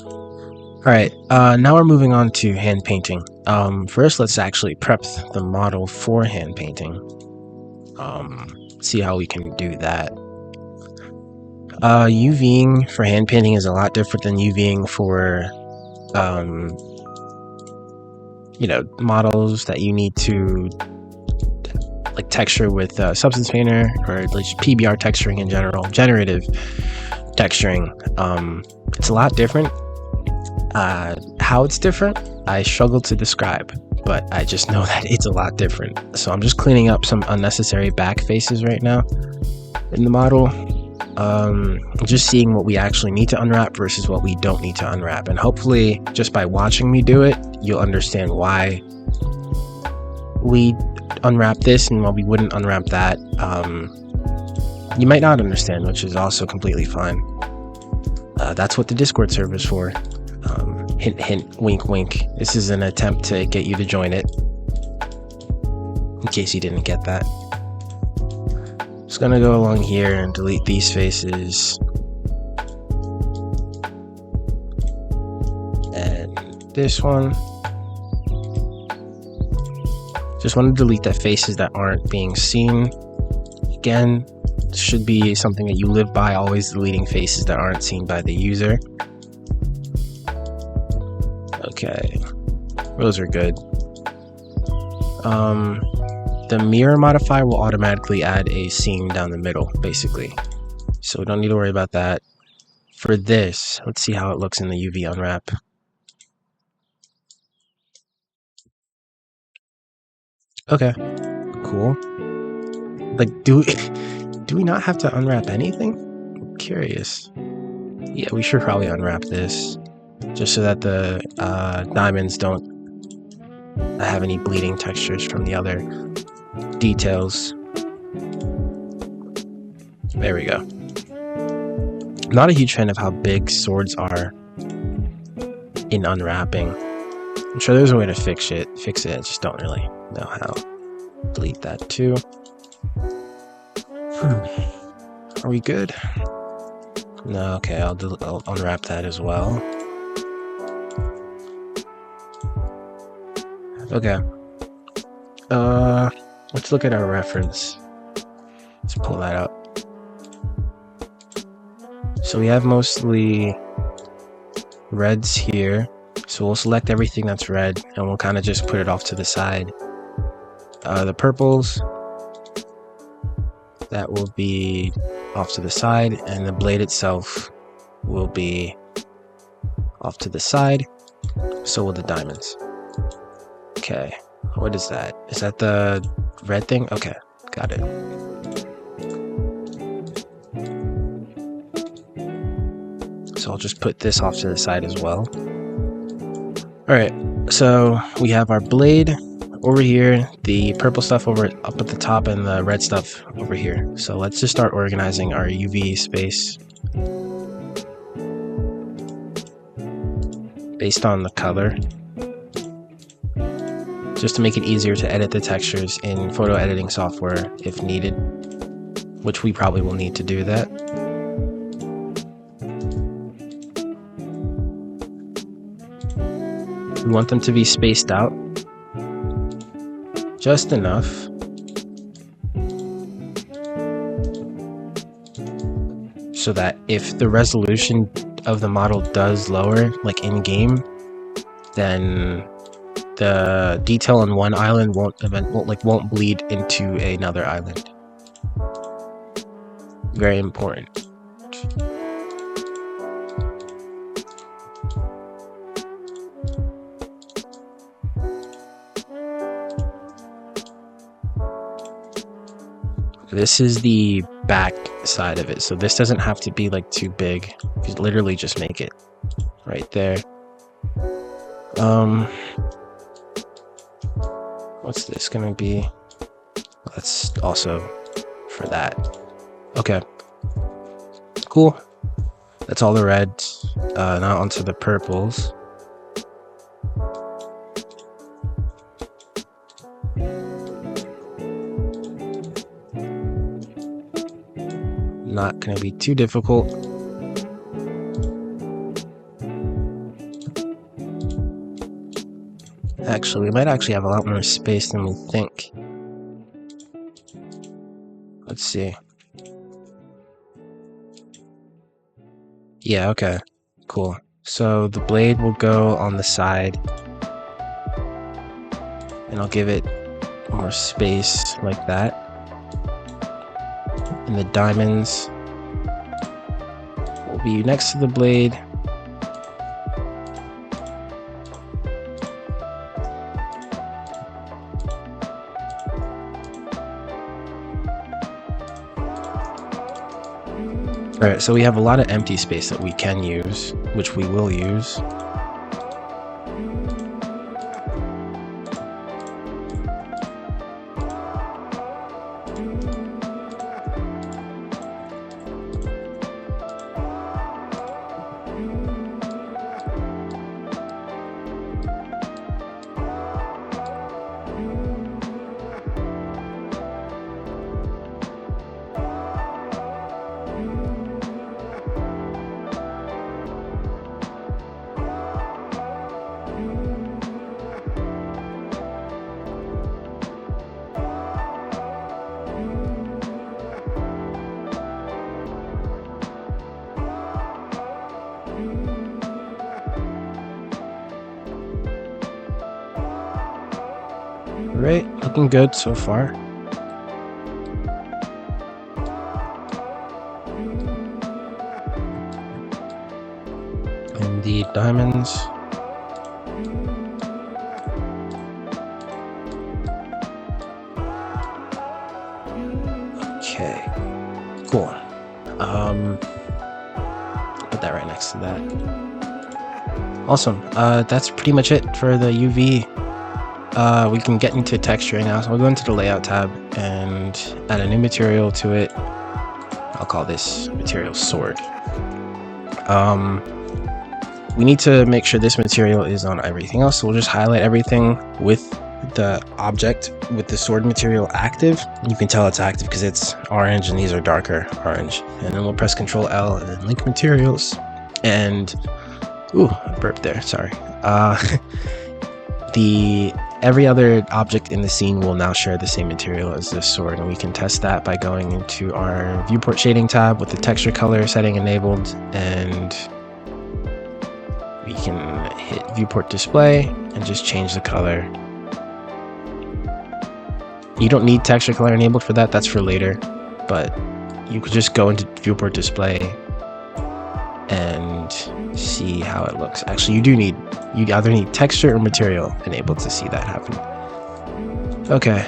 Alright, now we're moving on to hand painting. First let's actually prep the model for hand painting. See how we can do that. UVing for hand painting is a lot different than UVing for, models that you need to like texture with Substance Painter or like PBR texturing in general, generative texturing. It's a lot different. How it's different, I struggle to describe, but I just know that it's a lot different. So I'm just cleaning up some unnecessary back faces right now in the model. Just seeing what we actually need to unwrap versus what we don't need to unwrap, and hopefully just by watching me do it you'll understand why we unwrap this and why we wouldn't unwrap that. You might not understand, which is also completely fine. That's what the Discord server is for. Hint hint, wink wink. This is an attempt to get you to join it, in case you didn't get that. Just gonna go along here and delete these faces and this one. Just want to delete the faces that aren't being seen. Again, should be something that you live by, always deleting faces that aren't seen by the user. Okay, those are good. The mirror modifier will automatically add a seam down the middle, basically. So we don't need to worry about that. For this, let's see how it looks in the UV unwrap. Okay, cool. Like, do we not have to unwrap anything? I'm curious. Yeah, we should probably unwrap this, just so that the diamonds don't have any bleeding textures from the other details. There we go. I'm not a huge fan of how big swords are in unwrapping. I'm sure there's a way to fix it. I just don't really know how. Delete that too. Are we good? No, okay, I'll unwrap that as well. Okay. Let's look at our reference. Let's pull that up. So we have mostly reds here. So we'll select everything that's red and we'll kind of just put it off to the side. The purples, that will be off to the side, and the blade itself will be off to the side. So will the diamonds. Okay, what is that? Is that the red thing? Okay, got it. So I'll just put this off to the side as well. Alright, so we have our blade over here, the purple stuff up at the top, and the red stuff over here. So let's just start organizing our UV space based on the color, just to make it easier to edit the textures in photo editing software if needed, which we probably will need to do that. We want them to be spaced out just enough so that if the resolution of the model does lower, like in game, then the detail on one island won't bleed into another island. Very important. This is the back side of it, so this doesn't have to be like too big. You literally just make it right there. What's this gonna be? That's also for that. Okay, cool. That's all the reds. Now onto the purples. Not gonna be too difficult. Actually, we might actually have a lot more space than we think. Let's see. Yeah, okay. Cool. So the blade will go on the side, and I'll give it more space like that. And the diamonds will be next to the blade. Alright, so we have a lot of empty space that we can use, which we will use. Right, looking good so far. And the diamonds. Okay, cool. Put that right next to that. Awesome. That's pretty much it for the UV. We can get into texturing now, so we'll go into the layout tab and add a new material to it. I'll call this material sword. We need to make sure this material is on everything else, so we'll just highlight everything with the object with the sword material active. You can tell it's active because it's orange and these are darker orange. And then we'll press Ctrl L and then link materials. And ooh, I burped there, sorry. Every other object in the scene will now share the same material as this sword, and we can test that by going into our viewport shading tab with the texture color setting enabled, and we can hit viewport display and just change the color. You don't need texture color enabled for that, that's for later, but you could just go into viewport display and see how it looks. Actually, you either need texture or material enabled to see that happen. Okay,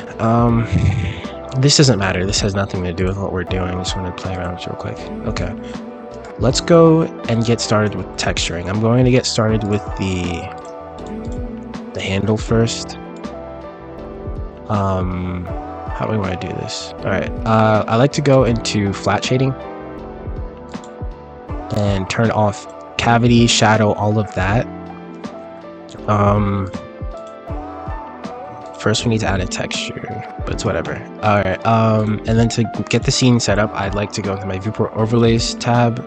this doesn't matter, this has nothing to do with what we're doing. I just want to play around with it real quick. Okay, let's go and get started with texturing. I'm going to get started with the handle first. How do we want to do this? Alright, I like to go into flat shading and turn off cavity, shadow, all of that. First we need to add a texture, but it's whatever. Alright, and then to get the scene set up, I'd like to go into my viewport overlays tab,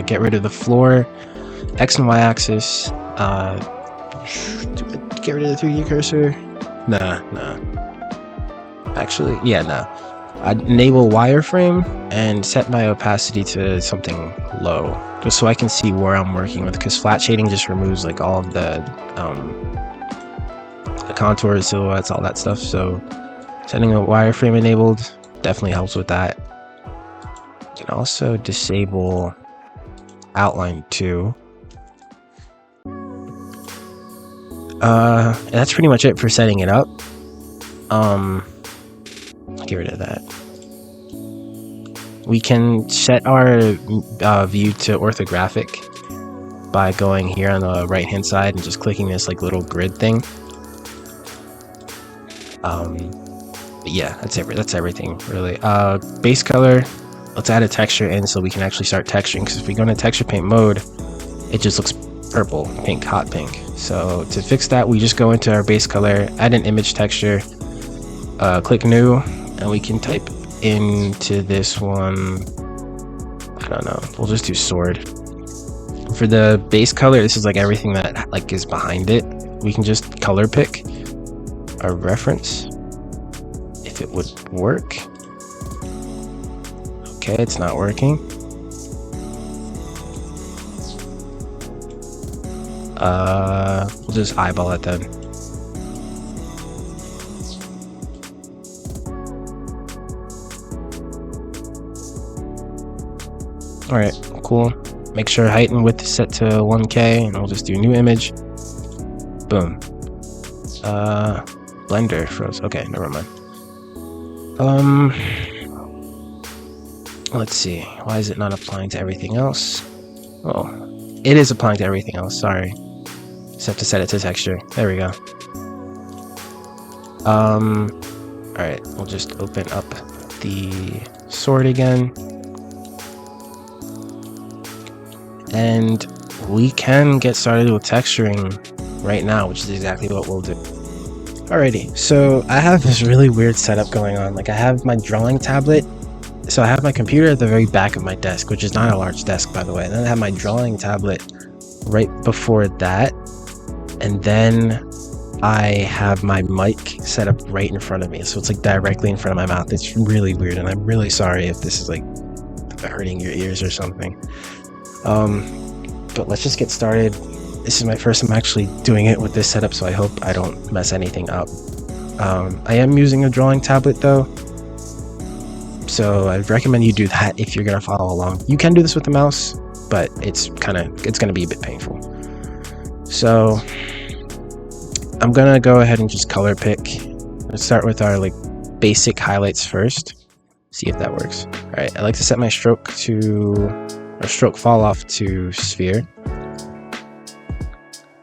get rid of the floor, X and Y axis, get rid of the 3D cursor. Nah. Actually, yeah, nah. I'd enable wireframe and set my opacity to something low, just so I can see where I'm working with, because flat shading just removes like all of the contours, silhouettes, all that stuff. So setting a wireframe enabled definitely helps with that. You can also disable outline too. And that's pretty much it for setting it up. Get rid of that. We can set our view to orthographic by going here on the right hand side and just clicking this like little grid thing. But yeah, that's everything really. Base color, let's add a texture in so we can actually start texturing, because if we go into texture paint mode, it just looks purple, pink, hot pink. So to fix that, we just go into our base color, add an image texture, click new, and we can type into this one, I don't know, we'll just do sword. For the base color, this is like everything that like is behind it. we can just color pick our reference if it would work. Okay, it's not working. We'll just eyeball it then. Alright, cool. Make sure height and width is set to 1K, and we'll just do new image. Boom. Blender froze. Okay, never mind. Let's see. Why is it not applying to everything else? Oh, it is applying to everything else. Sorry. Just have to set it to texture. There we go. Alright, we'll just open up the sword again. And we can get started with texturing right now, which is exactly what we'll do. Alrighty, so I have this really weird setup going on. Like, I have my drawing tablet. So I have my computer at the very back of my desk, which is not a large desk, by the way. And then I have my drawing tablet right before that. And then I have my mic set up right in front of me. So it's like directly in front of my mouth. It's really weird. And I'm really sorry if this is like hurting your ears or something. But let's just get started. This is my first time actually doing it with this setup, so I hope I don't mess anything up. I am using a drawing tablet though, so I'd recommend you do that if you're gonna follow along. You can do this with the mouse, but it's gonna be a bit painful. So I'm gonna go ahead and just color pick. Let's start with our like basic highlights first. See if that works. All right, I like to set my stroke fall off to sphere.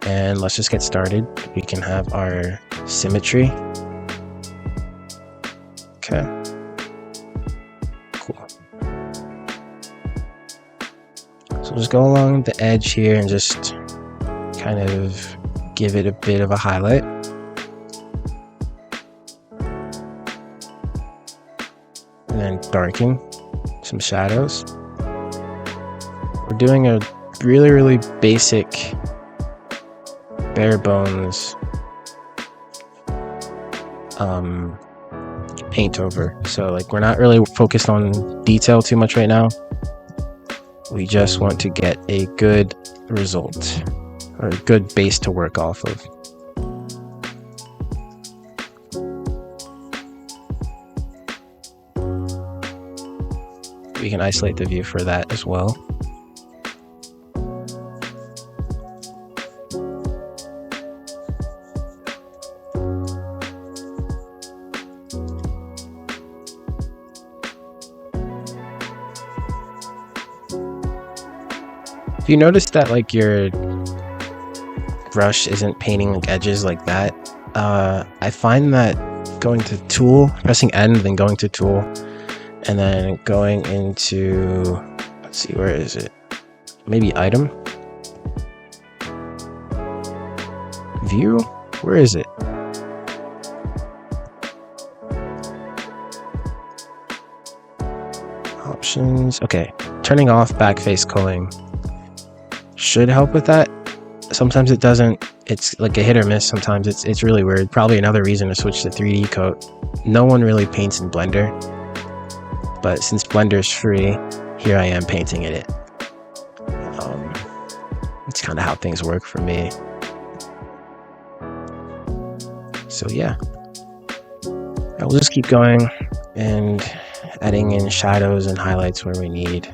And let's just get started. We can have our symmetry. Okay. Cool. So we'll just go along the edge here and just kind of give it a bit of a highlight. And then darken some shadows. We're doing a really basic bare bones paint over. So like we're not really focused on detail too much right now. We just want to get a good result or a good base to work off of. We can isolate the view for that as well. If you notice that like your brush isn't painting like edges like that, I find that going to tool, pressing N, then going to tool, and then going into, let's see, where is it? Maybe item? View? Where is it? Options. Okay, turning off backface culling should help with that. Sometimes it doesn't. It's like a hit or miss. Sometimes it's really weird. Probably another reason to switch to 3D coat. No one really paints in Blender, but since Blender's free, here I am painting in it. It's kind of how things work for me. So yeah, we'll just keep going and adding in shadows and highlights where we need.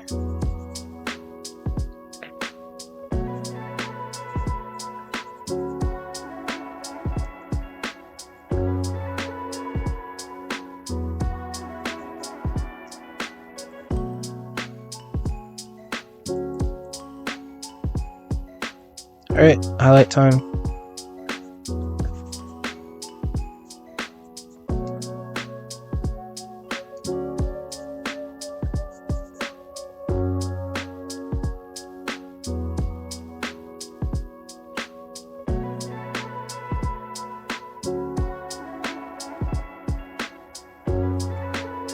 Alright, highlight time.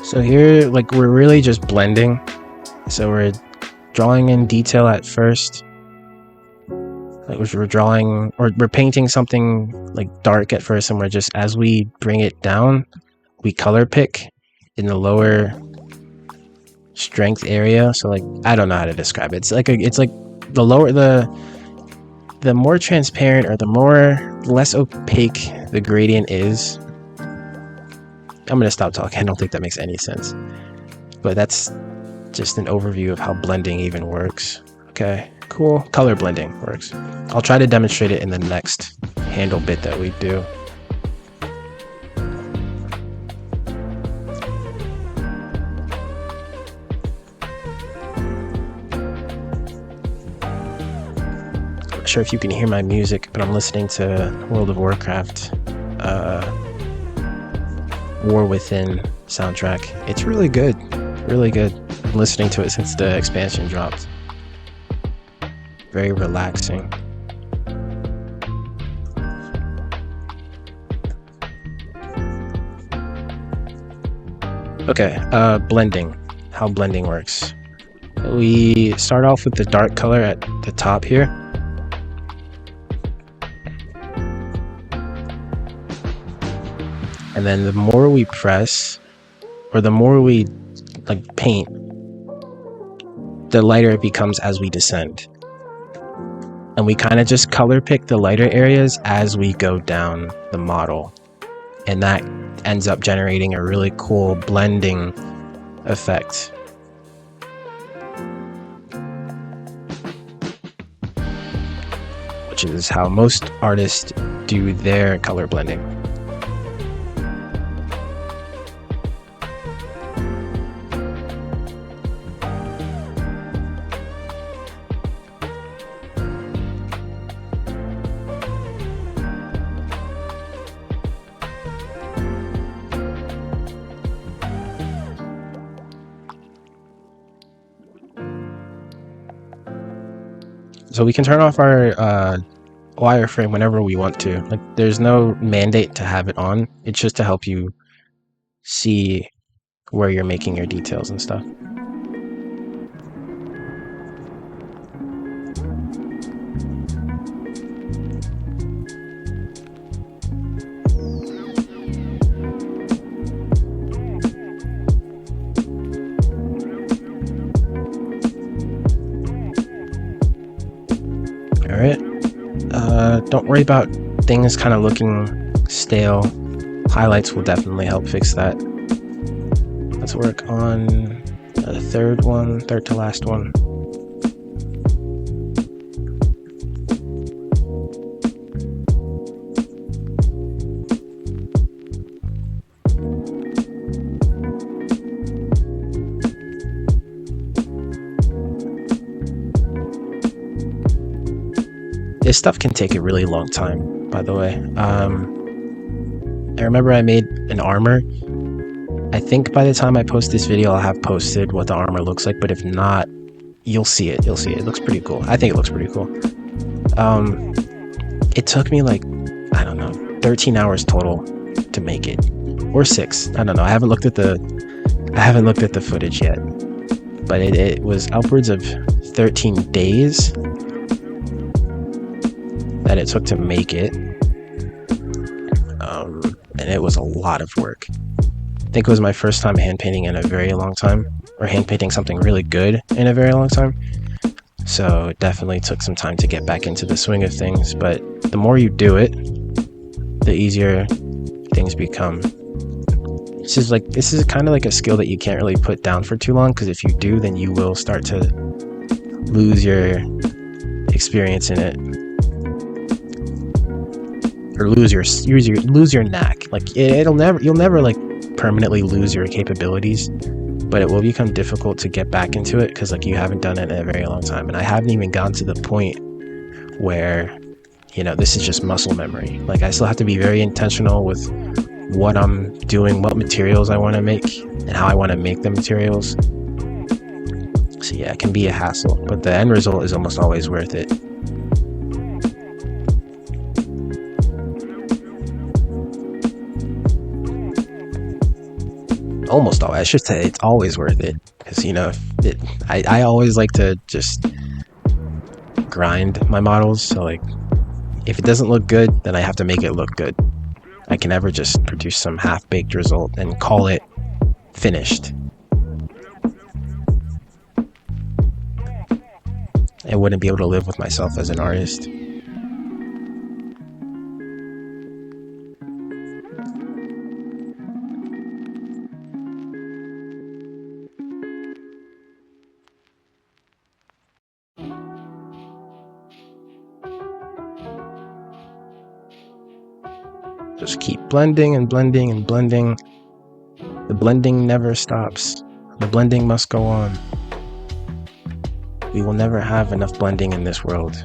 So here, like, we're really just blending. So we're drawing in detail at first. Like, we're drawing, or we're painting something like dark at first, and we're just, as we bring it down, we color pick in the lower strength area. So like, I don't know how to describe it. It's like the lower, the more transparent, or the less opaque the gradient is. I'm gonna stop talking. I don't think that makes any sense, but that's just an overview of how blending even works. Okay, cool. Color blending works. I'll try to demonstrate it in the next handle bit that we do. I'm not sure if you can hear my music, but I'm listening to World of Warcraft War Within soundtrack. It's really good. Really good. I'm listening to it since the expansion dropped. Very relaxing. Okay, blending. How blending works. We start off with the dark color at the top here. And then the more we press, or the more we like paint, the lighter it becomes as we descend. And we kind of just color pick the lighter areas as we go down the model. And that ends up generating a really cool blending effect. Which is how most artists do their color blending. So we can turn off our wireframe whenever we want to. Like, there's no mandate to have it on. It's just to help you see where you're making your details and stuff. Alright, don't worry about things kind of looking stale. Highlights will definitely help fix that. Let's work on the third to last one. This stuff can take a really long time, by the way. I remember I made an armor. I think by the time I post this video, I'll have posted what the armor looks like, but if not, you'll see it. You'll see it. It looks pretty cool. I think it looks pretty cool. It took me like, I don't know, 13 hours total to make it, or 6. I don't know. I haven't looked at the footage yet, but it was upwards of 13 days that it took to make it, and it was a lot of work. I think it was my first time hand painting in a very long time, or hand painting something really good in a very long time, so it definitely took some time to get back into the swing of things. But the more you do it, the easier things become. This is kind of like a skill that you can't really put down for too long, because if you do, then you will start to lose your experience in it, or lose your knack. Like, you'll never like permanently lose your capabilities, but it will become difficult to get back into it, because like you haven't done it in a very long time. And I haven't even gotten to the point where, you know, this is just muscle memory. Like, I still have to be very intentional with what I'm doing, what materials I want to make, and how I want to make the materials. So yeah, it can be a hassle, but the end result is almost always worth it. Almost always. I should say it's always worth it, because, you know, I always like to just grind my models. So like, if it doesn't look good, then I have to make it look good. I can never just produce some half-baked result and call it finished. I wouldn't be able to live with myself as an artist. Just keep blending and blending and blending. The blending never stops. The blending must go on. We will never have enough blending in this world.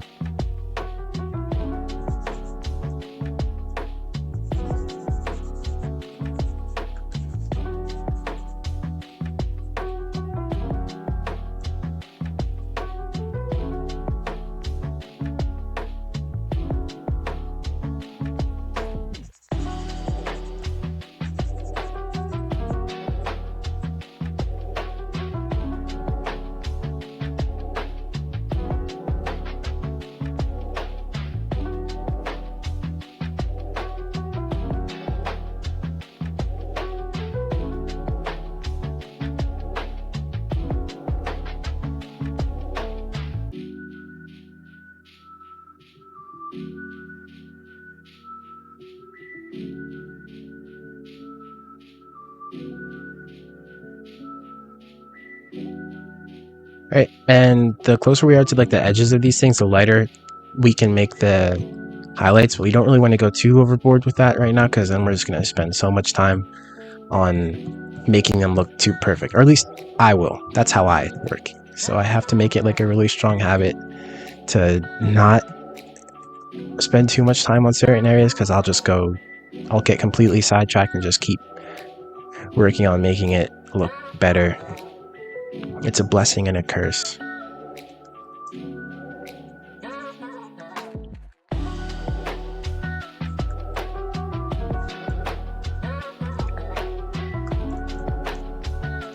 Right, and the closer we are to like the edges of these things, the lighter we can make the highlights. But we don't really want to go too overboard with that right now, because then we're just going to spend so much time on making them look too perfect, or at least I will. That's how I work. So I have to make it like a really strong habit to not spend too much time on certain areas, because I'll get completely sidetracked and just keep working on making it look better. It's a blessing and a curse.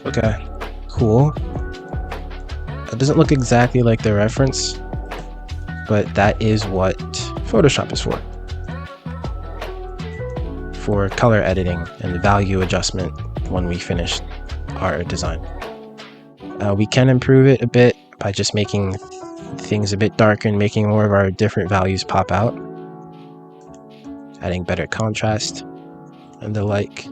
Okay, cool. It doesn't look exactly like the reference, but that is what Photoshop is for color editing and value adjustment when we finish our design. We can improve it a bit by just making things a bit darker and making more of our different values pop out, adding better contrast and the like.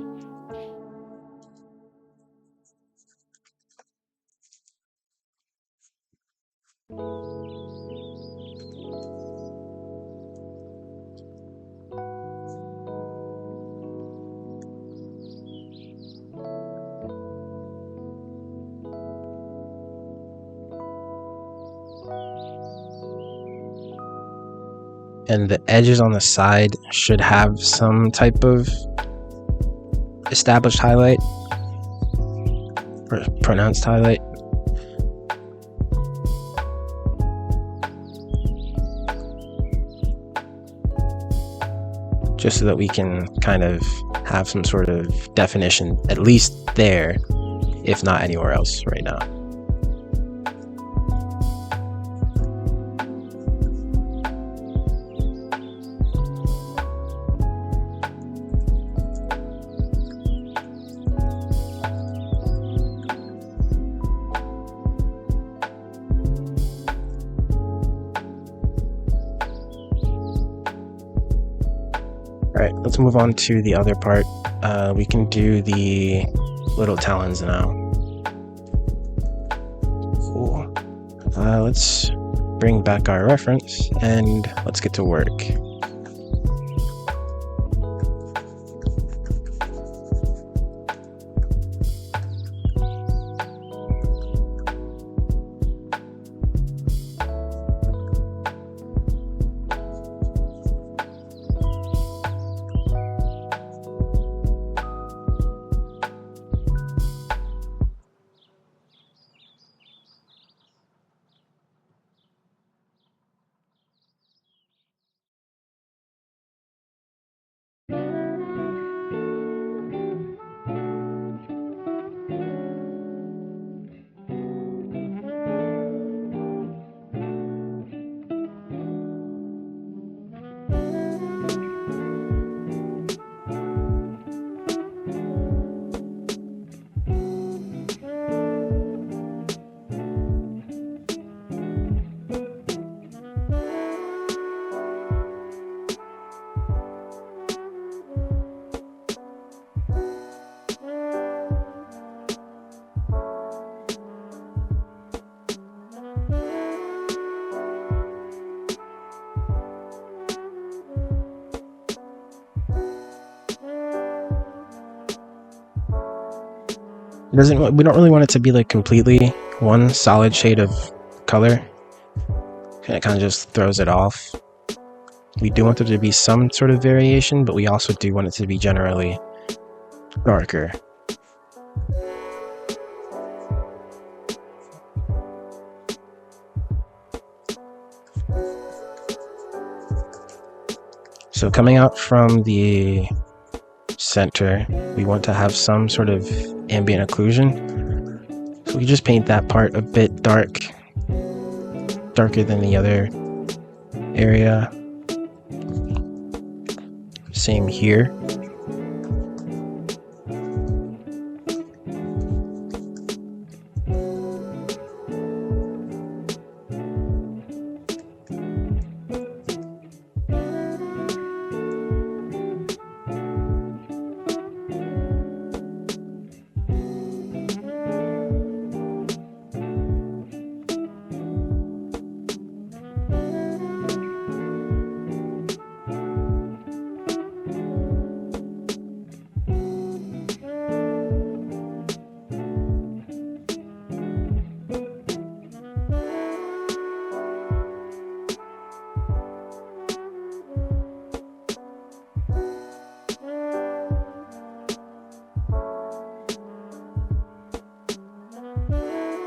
And the edges on the side should have some type of established highlight or pronounced highlight. Just so that we can kind of have some sort of definition, at least there, if not anywhere else right now. Alright, let's move on to the other part. We can do the little talons now. Cool. Let's bring back our reference and let's get to work. We don't really want it to be like completely one solid shade of color. And it kind of just throws it off. We do want there to be some sort of variation, but we also do want it to be generally darker. So coming out from the center, we want to have some sort of ambient occlusion. So we just paint that part a bit darker than the other area. Same here.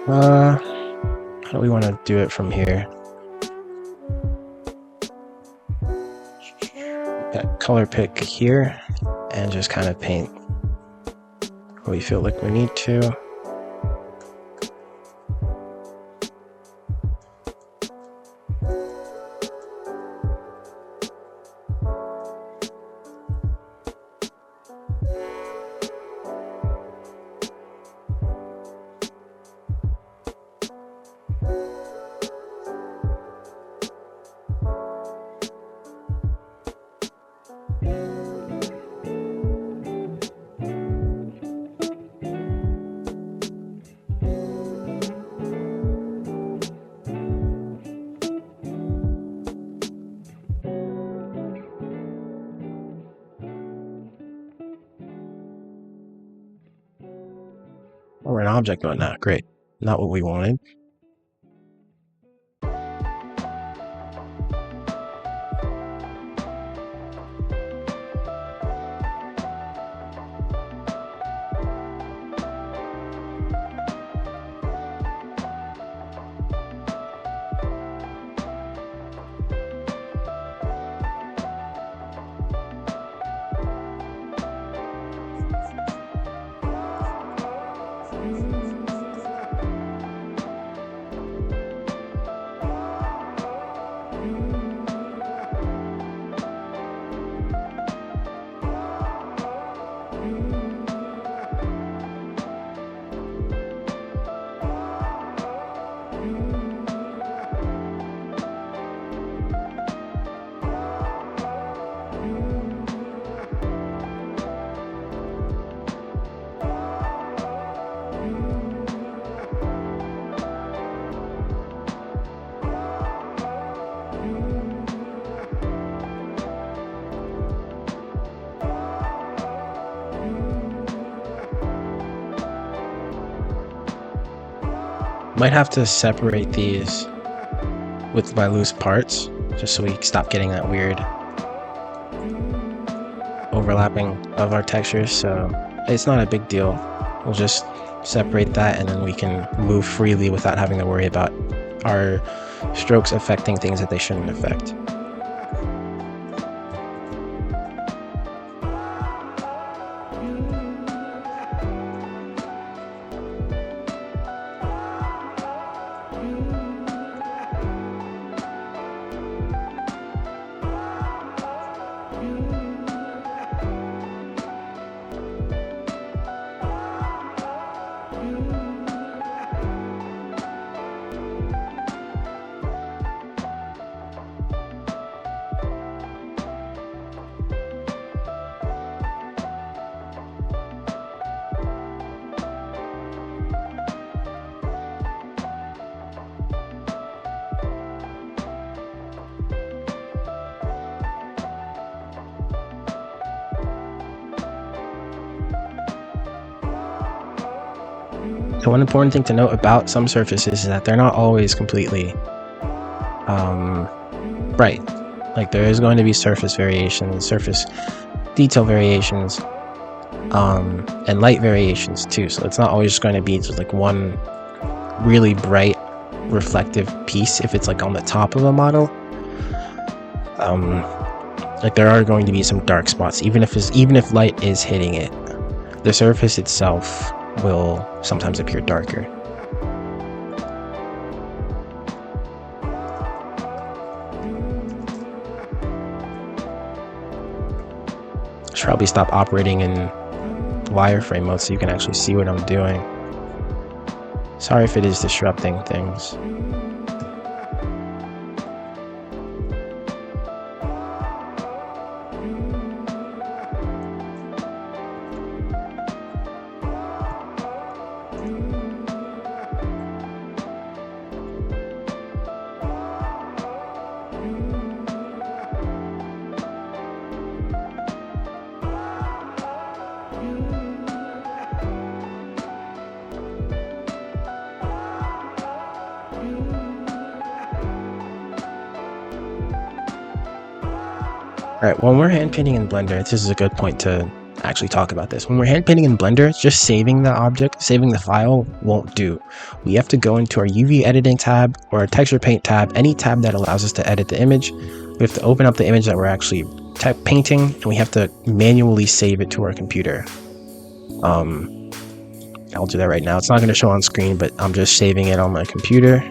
How do we want to do it from here? Got color pick here and just kind of paint where we feel like we need to. Oh, we're an object mode now. Great. Not what we wanted. Might have to separate these with my loose parts, just so we stop getting that weird overlapping of our textures. So it's not a big deal. We'll just separate that and then we can move freely without having to worry about our strokes affecting things that they shouldn't affect. So one important thing to note about some surfaces is that they're not always completely bright. Like there is going to be surface variations, surface detail variations, and light variations too. So it's not always just going to be just like one really bright reflective piece if it's like on the top of a model. Like there are going to be some dark spots, even if light is hitting it, the surface itself will sometimes appear darker. I should probably stop operating in wireframe mode so you can actually see what I'm doing. Sorry if it is disrupting things. Alright, when we're hand painting in Blender, this is a good point to actually talk about this. When we're hand painting in Blender, just saving the object, saving the file won't do. We have to go into our UV editing tab or our texture paint tab, any tab that allows us to edit the image. We have to open up the image that we're actually painting, and we have to manually save it to our computer. I'll do that right now. It's not going to show on screen, but I'm just saving it on my computer.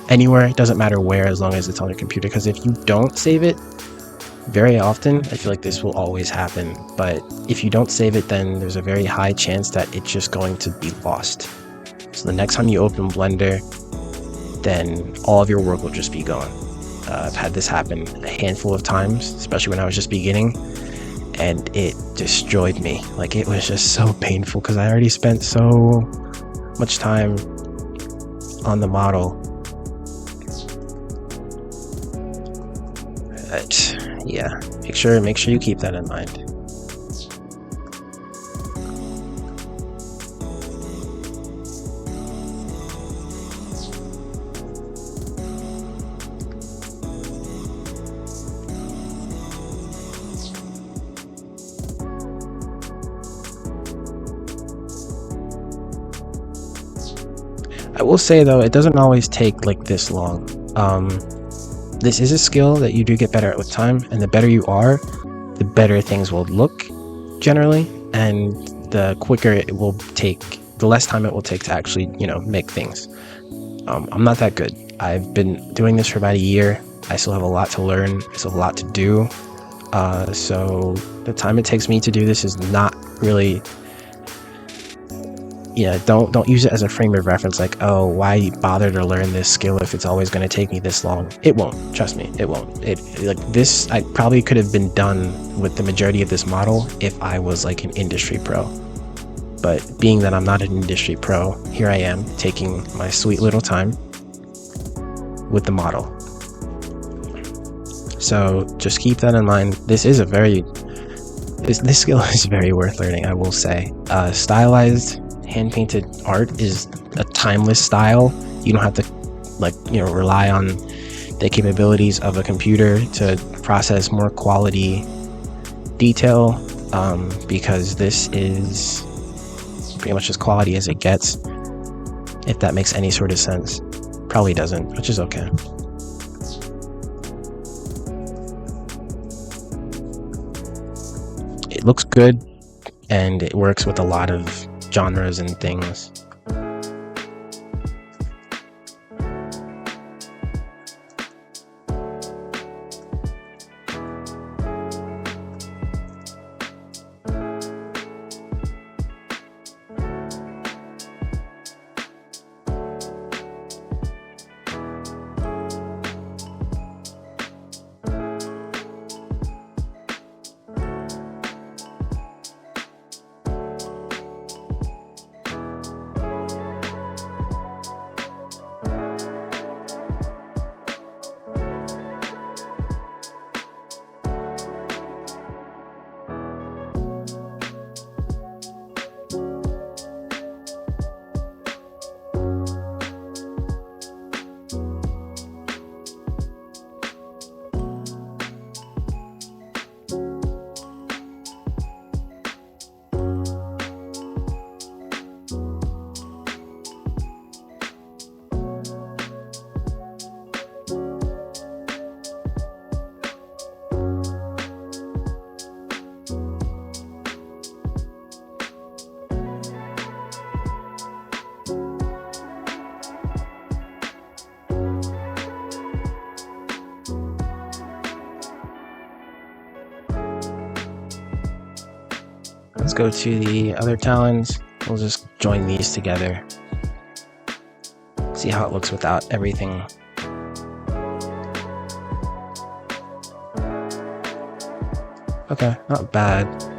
Anywhere, it doesn't matter where, as long as it's on your computer, because if you don't save it, very often, I feel like this will always happen, but if you don't save it, then there's a very high chance that it's just going to be lost. So the next time you open Blender, then all of your work will just be gone. I've had this happen a handful of times, especially when I was just beginning, and it destroyed me. Like, it was just so painful because I already spent so much time on the model. But yeah, make sure you keep that in mind. I will say though, it doesn't always take like this long. This is a skill that you do get better at with time, and the better you are, the better things will look generally, and the quicker it will take, the less time it will take to actually, make things. I'm not that good. I've been doing this for about a year. I still have a lot to learn. I still have a lot to do. So the time it takes me to do this is not really, don't use it as a frame of reference, like, oh, why bother to learn this skill if it's always going to take me this long? It won't. Trust me, it won't. This, I probably could have been done with the majority of this model if I was like an industry pro. But being that I'm not an industry pro, here I am taking my sweet little time with the model. So just keep that in mind. This is this skill is very worth learning, I will say. Stylized hand-painted art is a timeless style. You don't have to rely on the capabilities of a computer to process more quality detail, because this is pretty much as quality as it gets, if that makes any sort of sense. Probably doesn't, which is okay. It looks good and it works with a lot of genres and things. Let's go to the other talons. We'll just join these together. See how it looks without everything. Okay, not bad.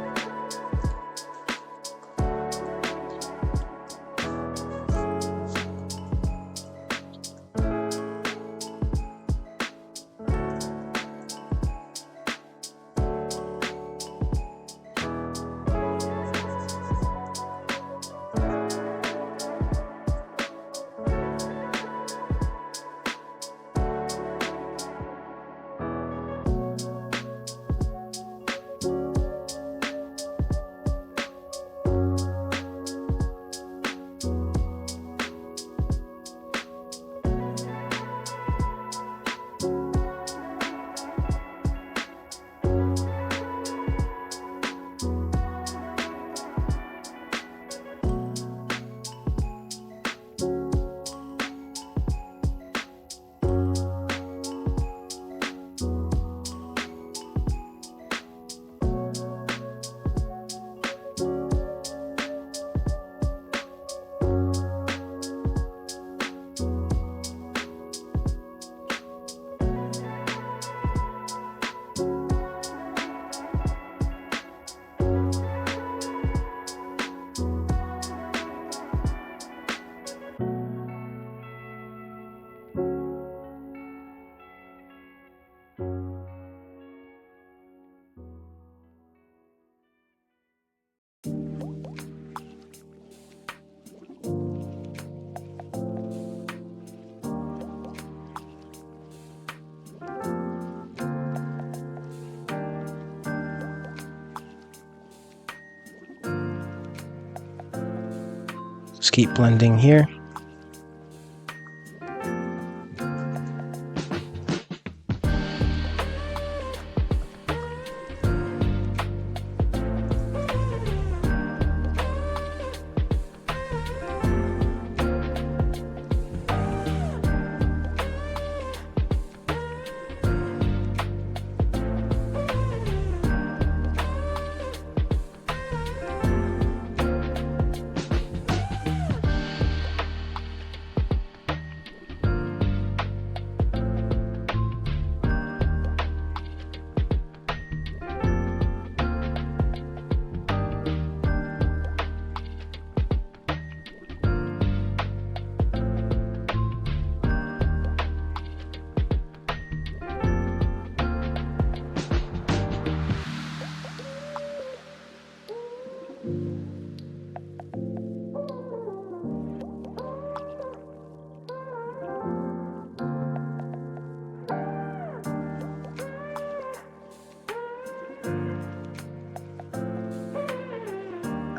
Just keep blending here.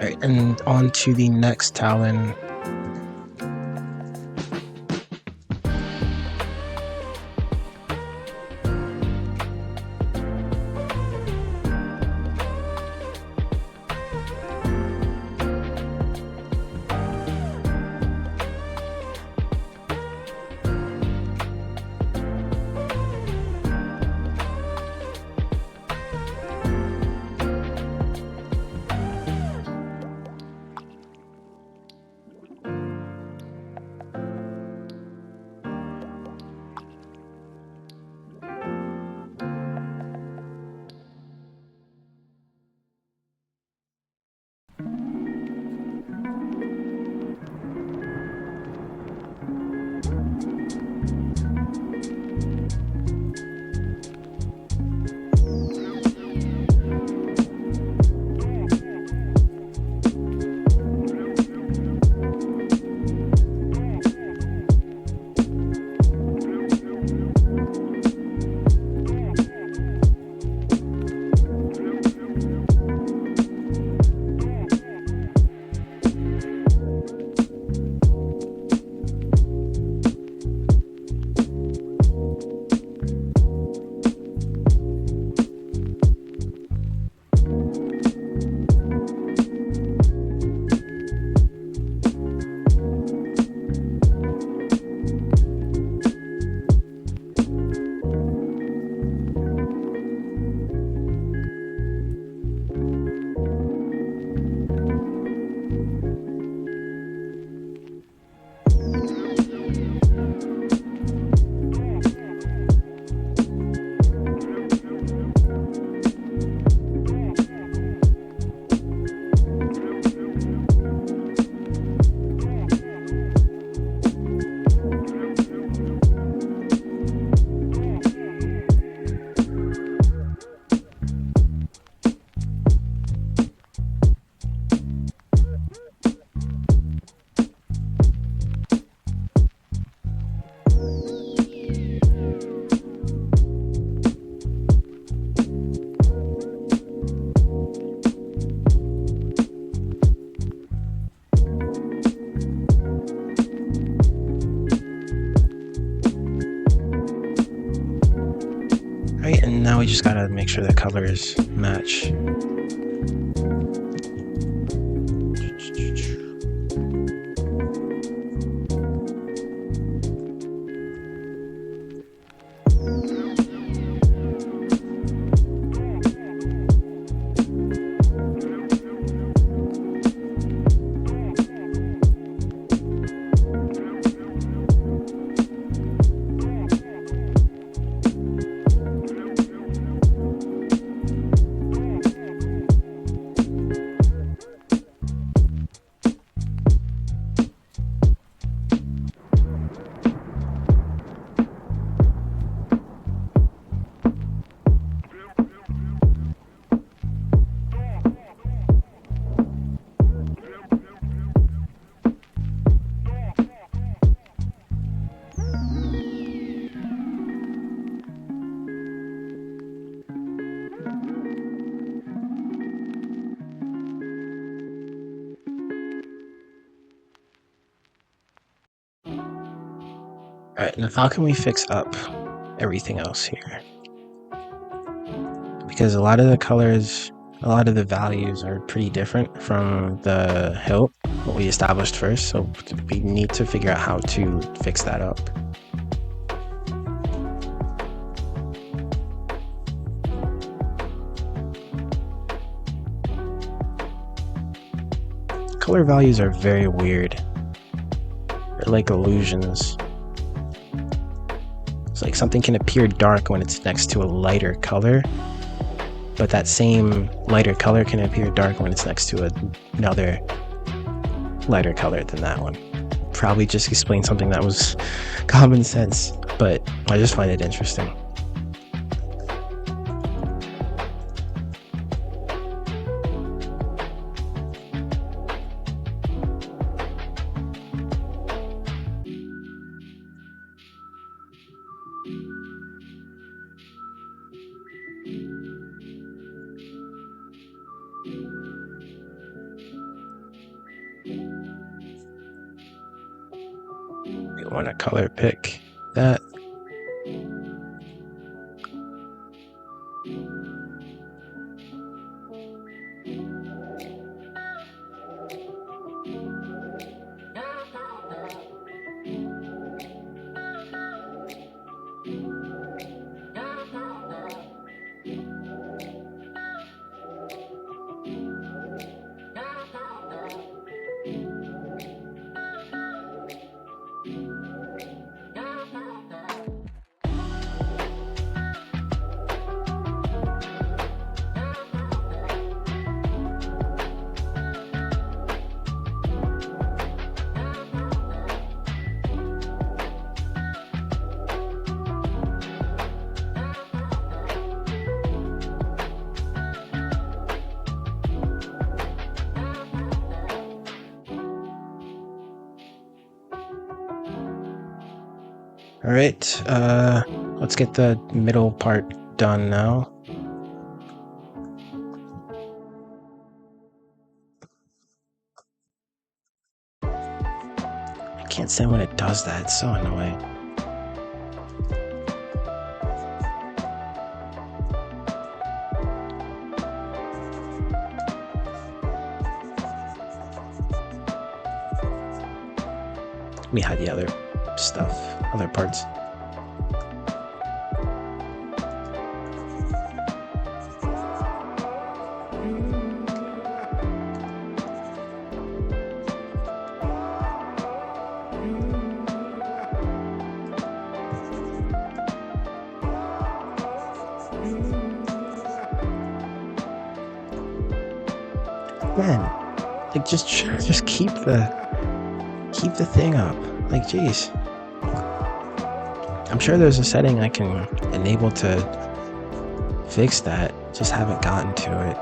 Alright, and on to the next talon. make sure the colors match. Alright, now how can we fix up everything else here? Because a lot of the colors, a lot of the values are pretty different from the hilt, what we established first, so we need to figure out how to fix that up. Color values are very weird. They're like illusions. It's like something can appear dark when it's next to a lighter color, but that same lighter color can appear dark when it's next to another lighter color than that one. Probably just explain something that was common sense, but I just find it interesting. We want to color pick that. All right, let's get the middle part done now. I can't stand when it does that, it's so annoying. Let me hide the other stuff, other parts. Man, like just keep the thing up. Like, geez. I'm sure there's a setting I can enable to fix that. Just haven't gotten to it.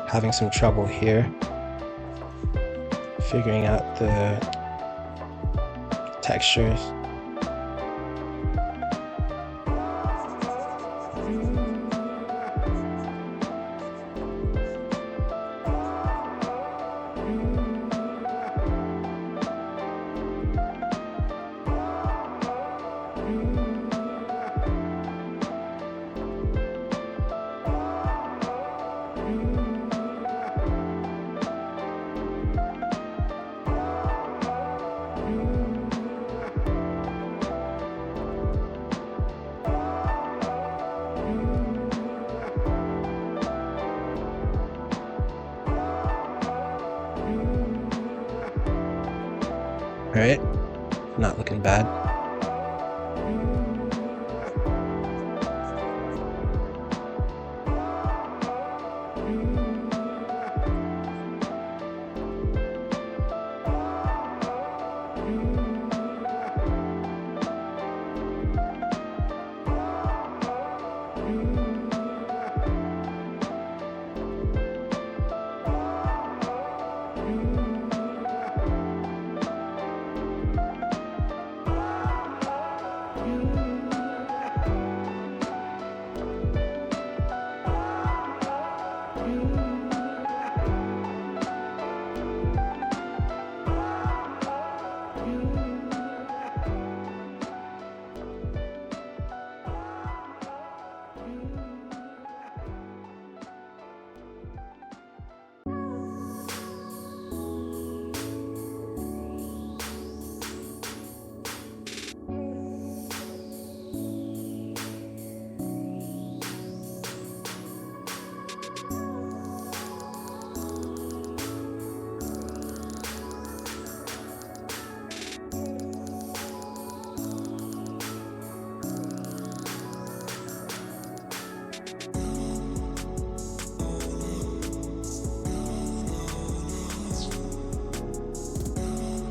having some trouble here figuring out the textures. Alright, not looking bad.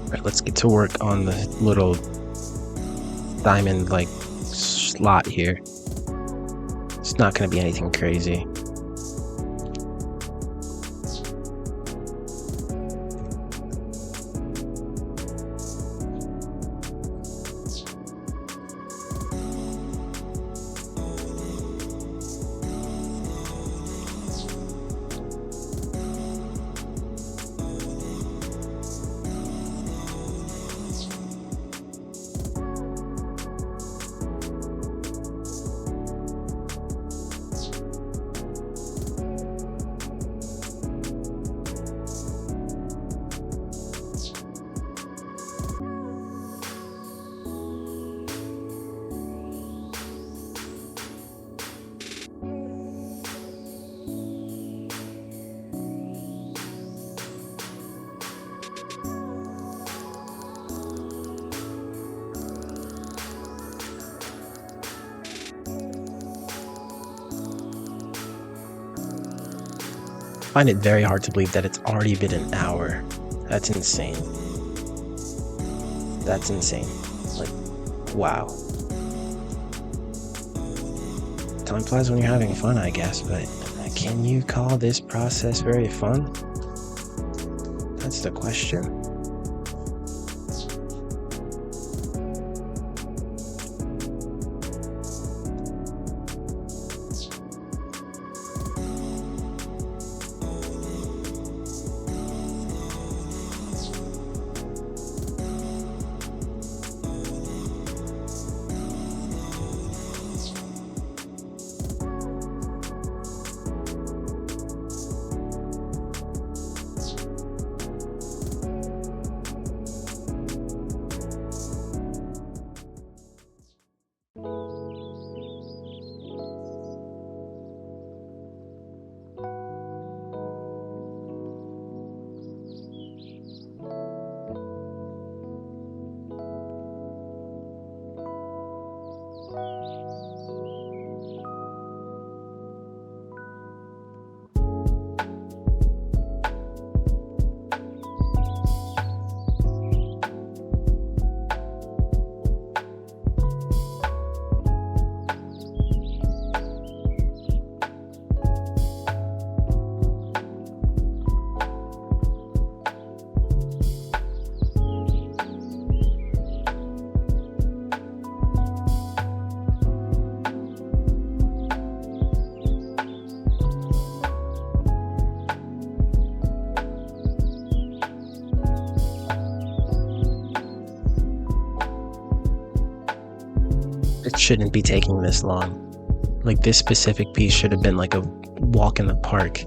Alright, let's get to work on the little diamond like slot here. It's not going to be anything crazy. I find it very hard to believe that it's already been an hour. That's insane. That's insane. Like, wow. Time flies when you're having fun, I guess, but can you call this process very fun? That's the question. shouldn't be taking this long. Like, this specific piece should have been like a walk in the park.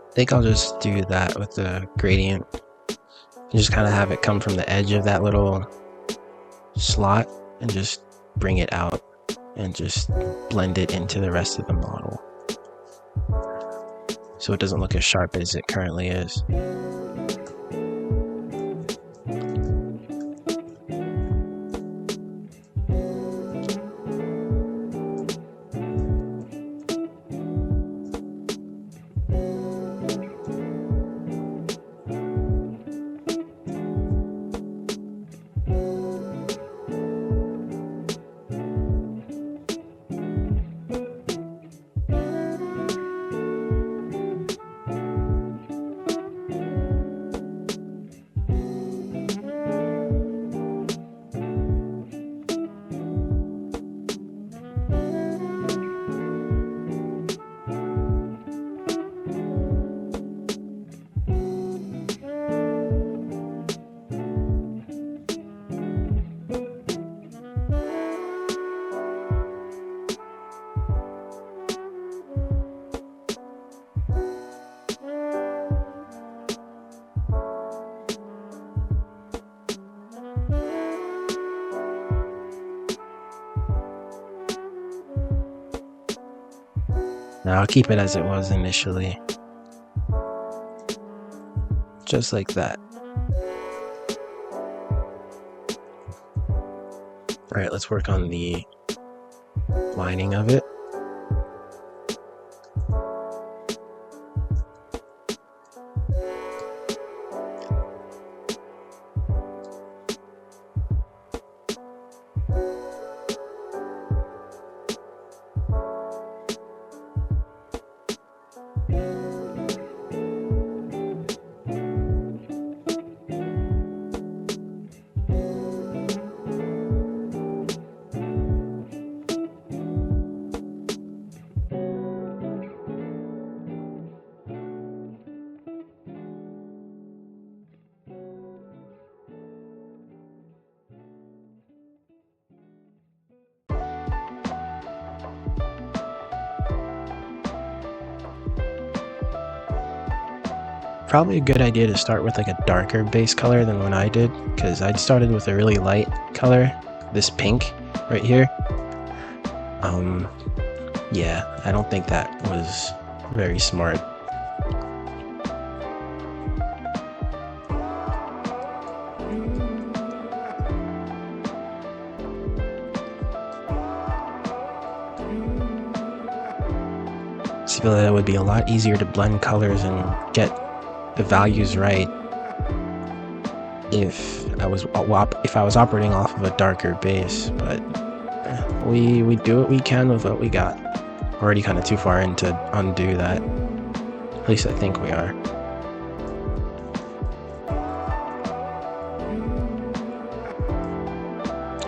I think I'll just do that with the gradient. And just kind of have it come from the edge of that little slot and just bring it out and just blend it into the rest of the model, so it doesn't look as sharp as it currently is. Now I'll keep it as it was initially. Just like that. Alright, let's work on the lining of it. Probably a good idea to start with like a darker base color than what I did, because I started with a really light color, this pink right here. Yeah, I don't think that was very smart. I feel that it would be a lot easier to blend colors and get the values right if I was operating off of a darker base, but we do what we can with what we got. We're already kind of too far in to undo that. At least I think we are.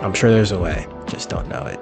I'm sure there's a way, just don't know it.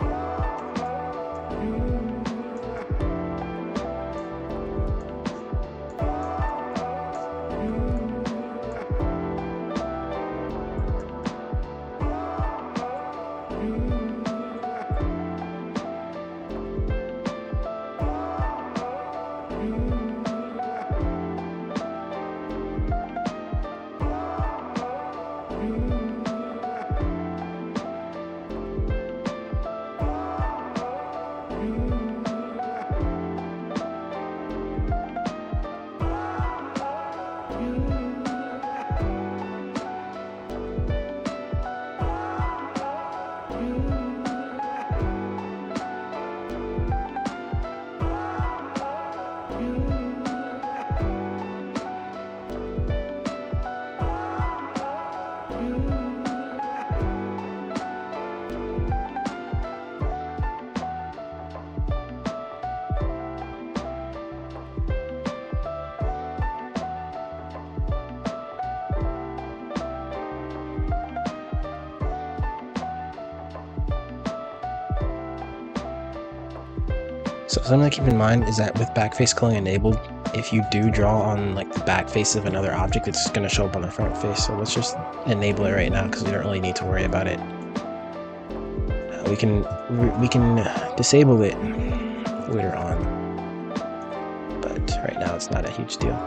So something to keep in mind is that with backface culling enabled, if you do draw on like the back face of another object, it's going to show up on the front face. So let's just enable it right now because we don't really need to worry about it. We can disable it later on, but right now it's not a huge deal.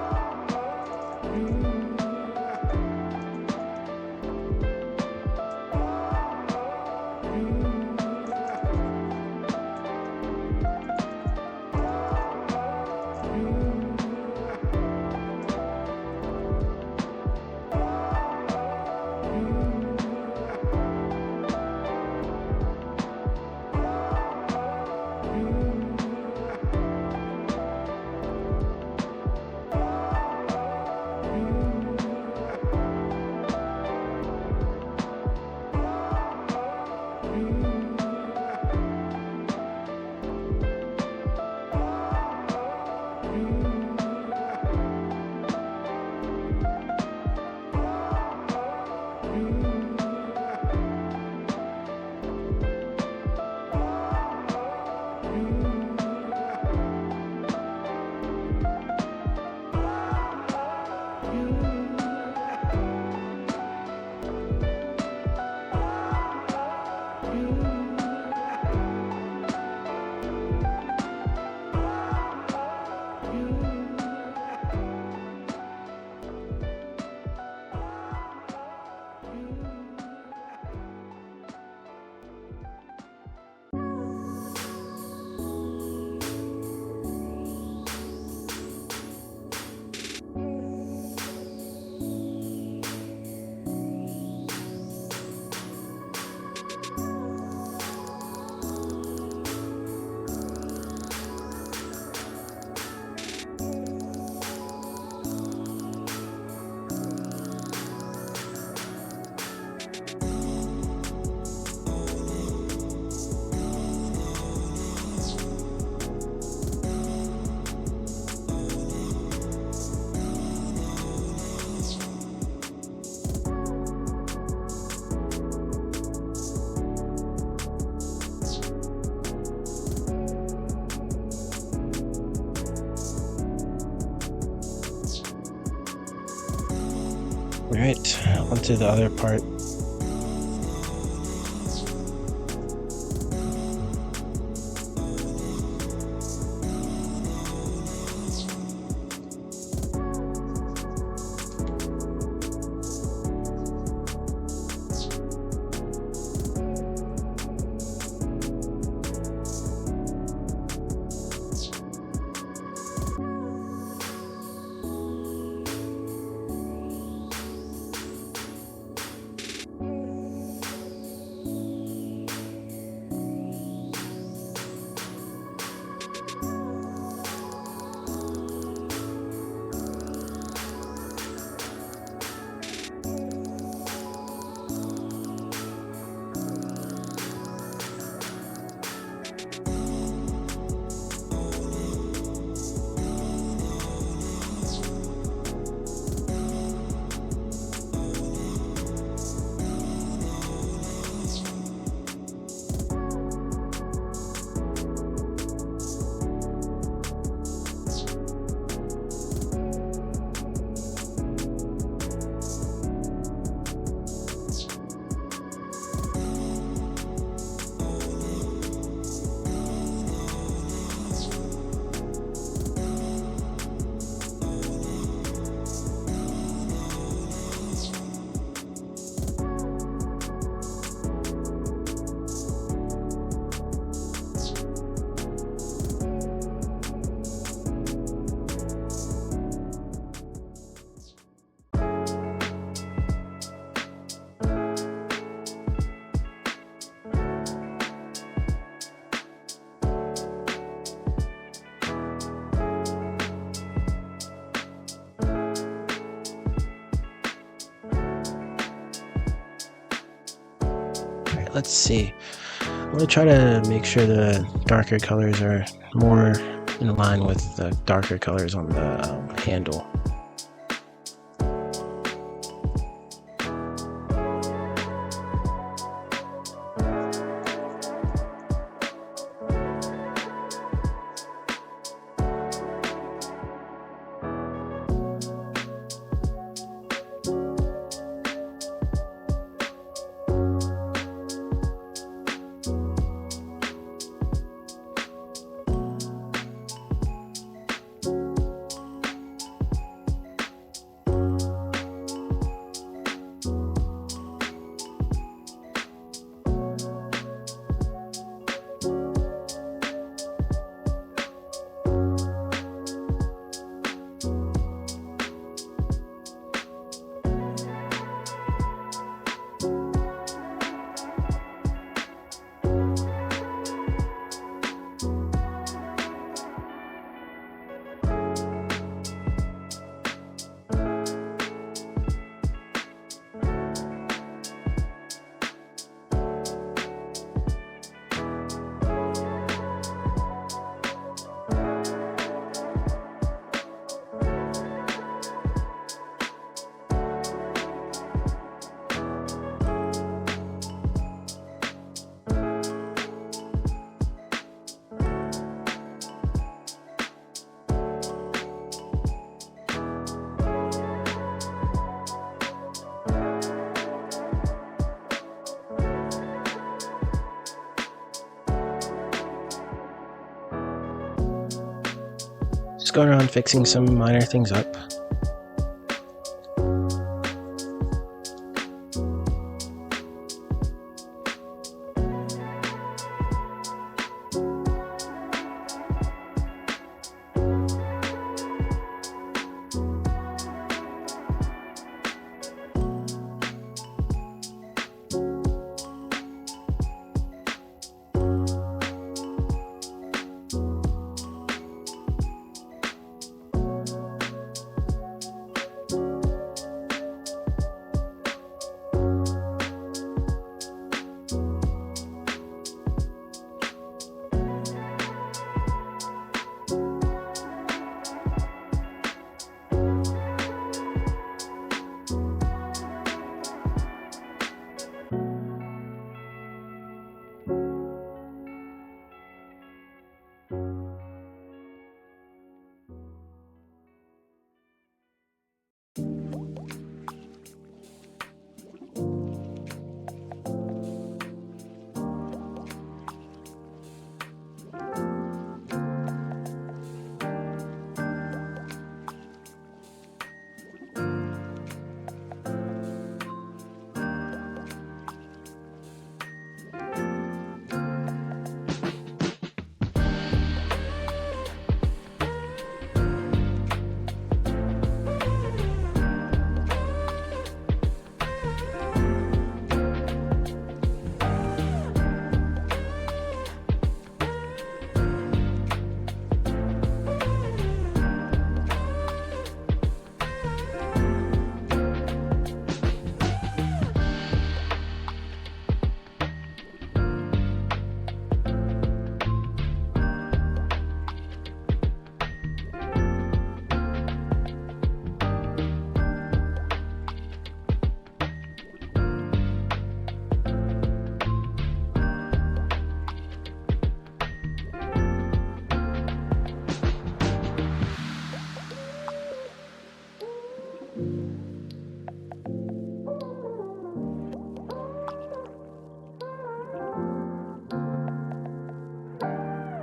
Alright, on to the other part. let's see. I'm gonna try to make sure the darker colors are more in line with the darker colors on the handle. Just going around fixing some minor things up.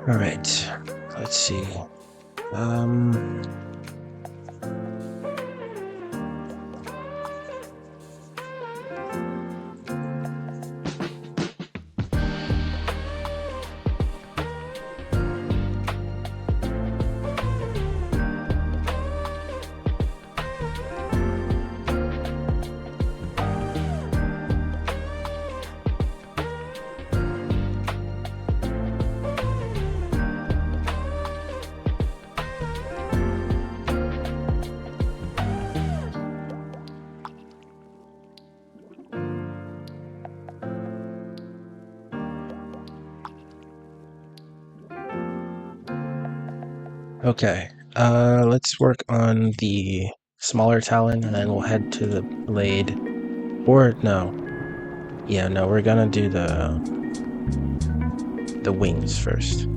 All right, let's see. Okay, let's work on the smaller talon and then we'll head to the blade. Or no. Yeah, no, we're gonna do the wings first,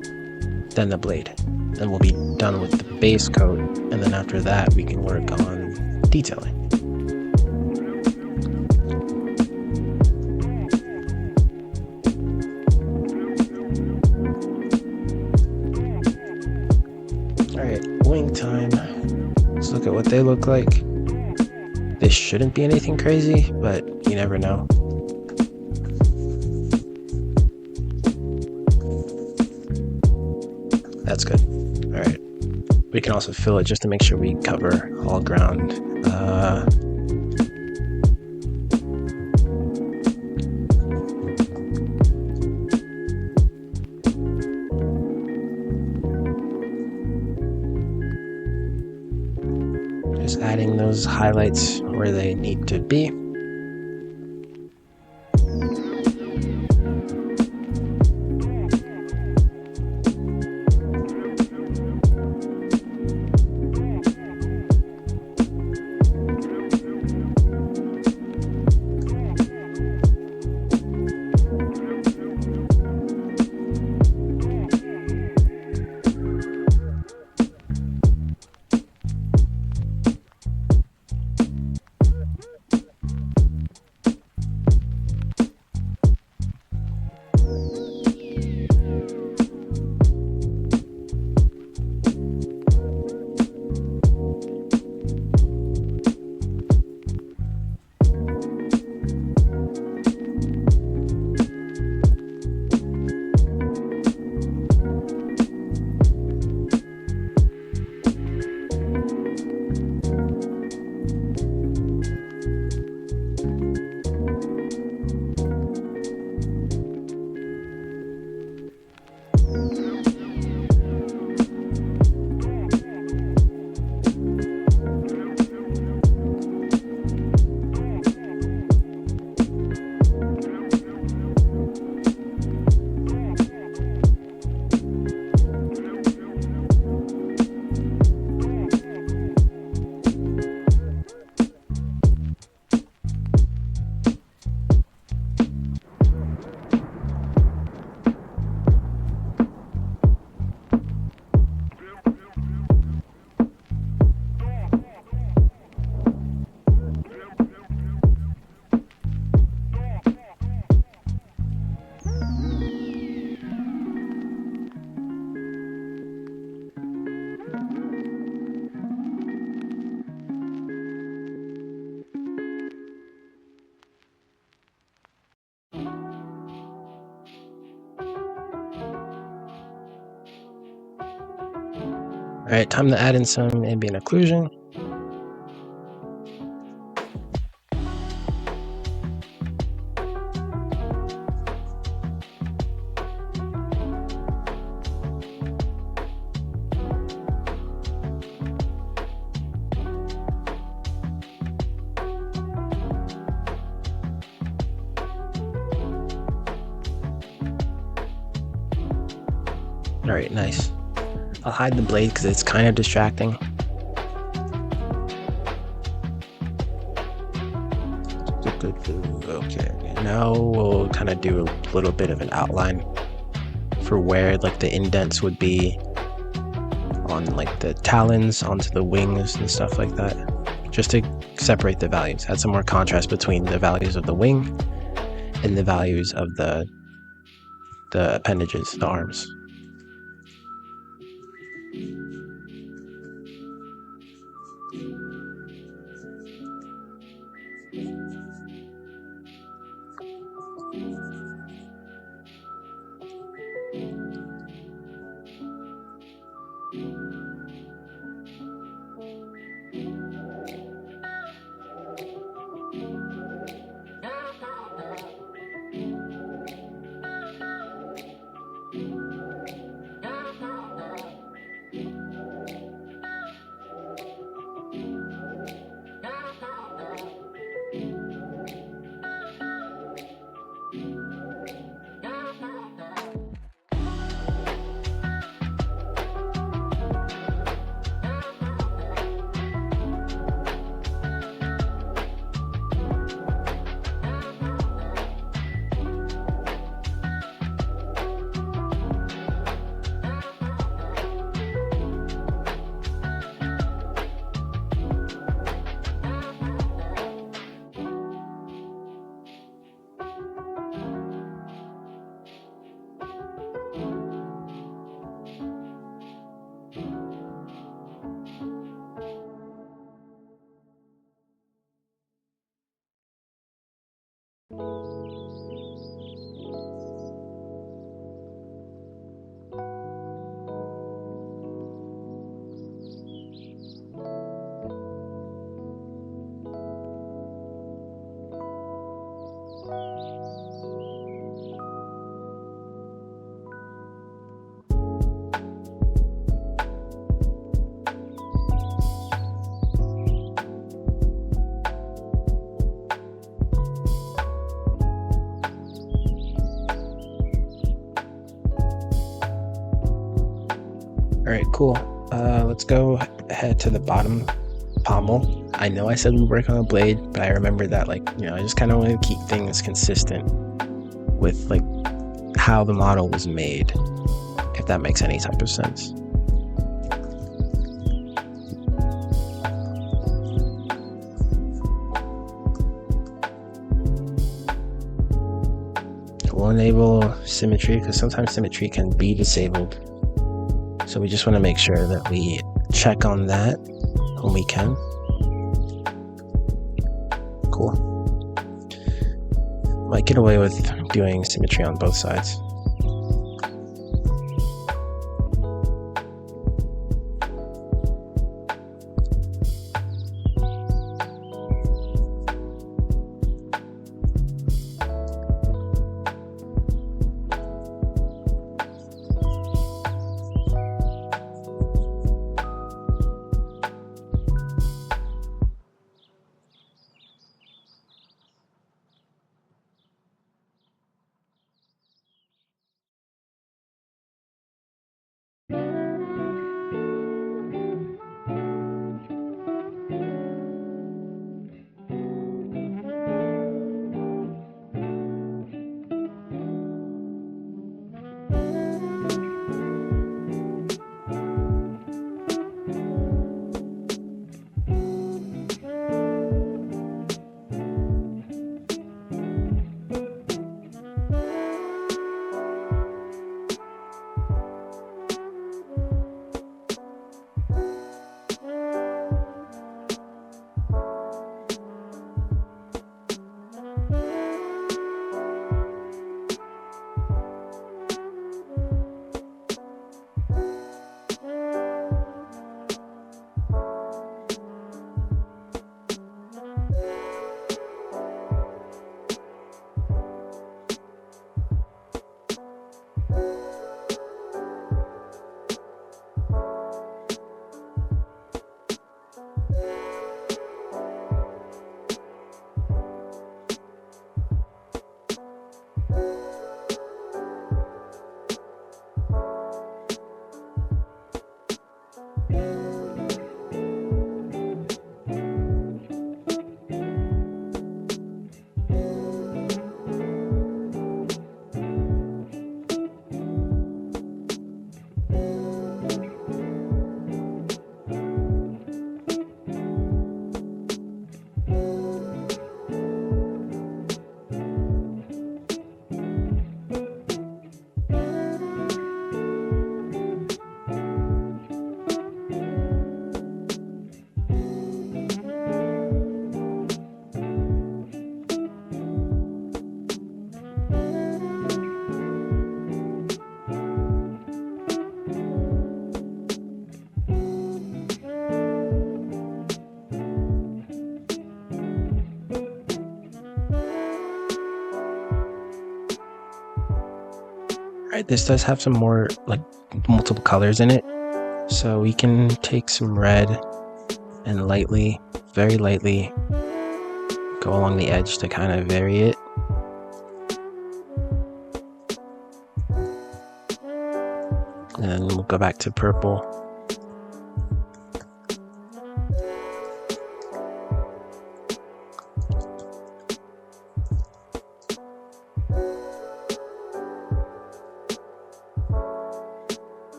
then the blade. Then we'll be done with the base coat, and then after that we can work on detailing. Alright, wing time. Let's look at what they look like. This shouldn't be anything crazy, but you never know. That's good. Alright. We can also fill it just to make sure we cover all ground. Just adding those highlights where they need to be. Alright, time to add in some ambient occlusion. Alright, nice. I'll hide the blade because it's kind of distracting. Okay, now we'll kind of do a little bit of an outline for where like the indents would be on like the talons onto the wings and stuff like that, just to separate the values, add some more contrast between the values of the wing and the values of the appendages, the arms. All right, cool. Let's go ahead to the bottom pommel. I know I said we work on a blade, but I remember that, like, I just kind of want to keep things consistent with like how the model was made, if that makes any type of sense. We'll enable symmetry because sometimes symmetry can be disabled. So we just want to make sure that we check on that when we can. Cool. Might get away with doing symmetry on both sides. Right, this does have some more like multiple colors in it, so we can take some red and lightly, very lightly, go along the edge to kind of vary it. And then we'll go back to purple.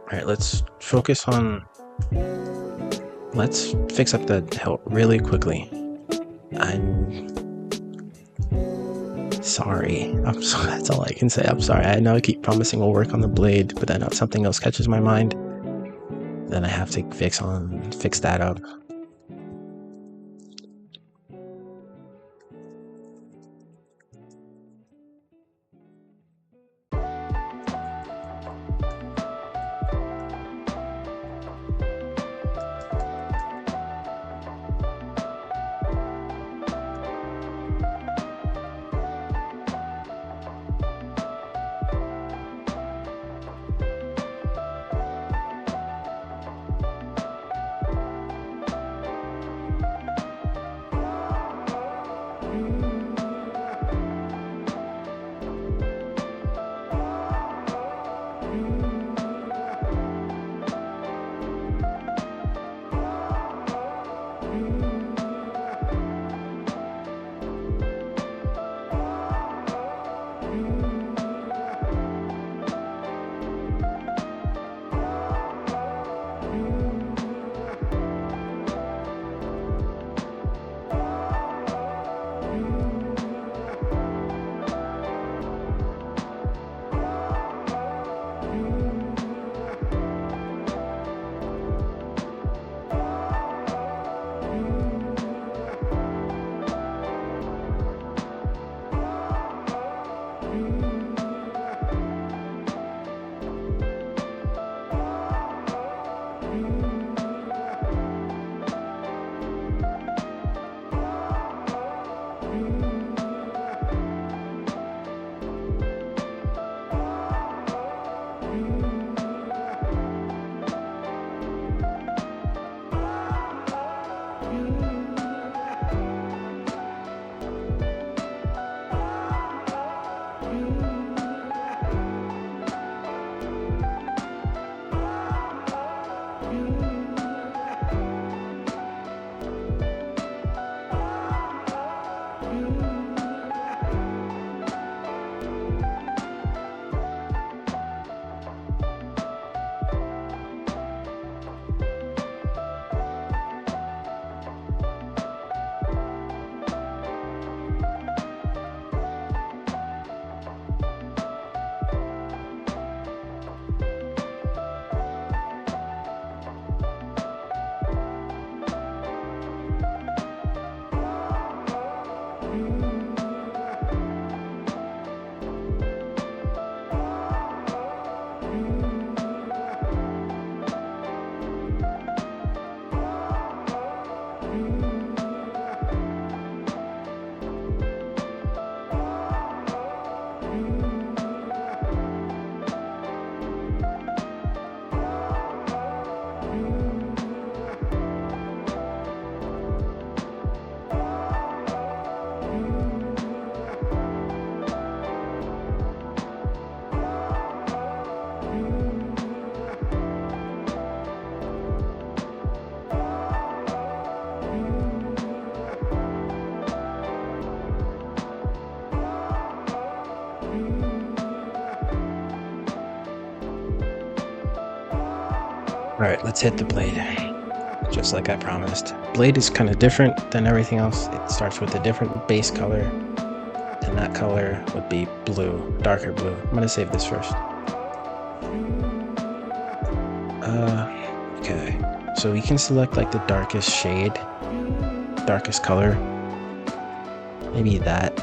All right, let's focus on, let's fix up the hilt really quickly. I'm sorry. That's all I can say. I'm sorry. I know I keep promising we'll work on the blade, but then if something else catches my mind, then I have to fix that up. All right, let's hit the blade, just like I promised. Blade is kind of different than everything else. It starts with a different base color, and that color would be blue, darker blue. I'm gonna save this first. Okay, so we can select like the darkest shade, darkest color. Maybe that.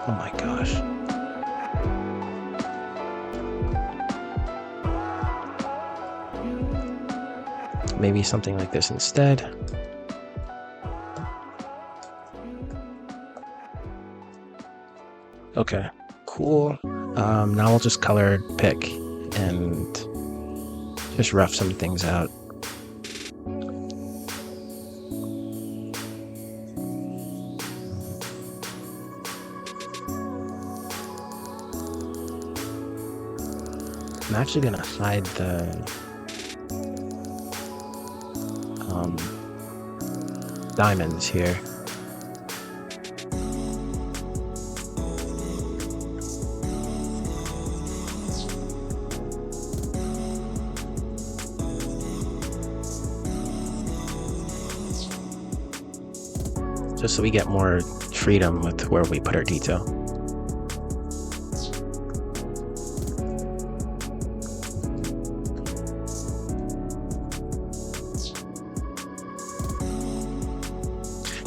Oh my gosh. Maybe something like this instead. Okay, cool. Now we'll just color pick and just rough some things out. I'm actually gonna hide the diamonds here. Just so we get more freedom with where we put our detail.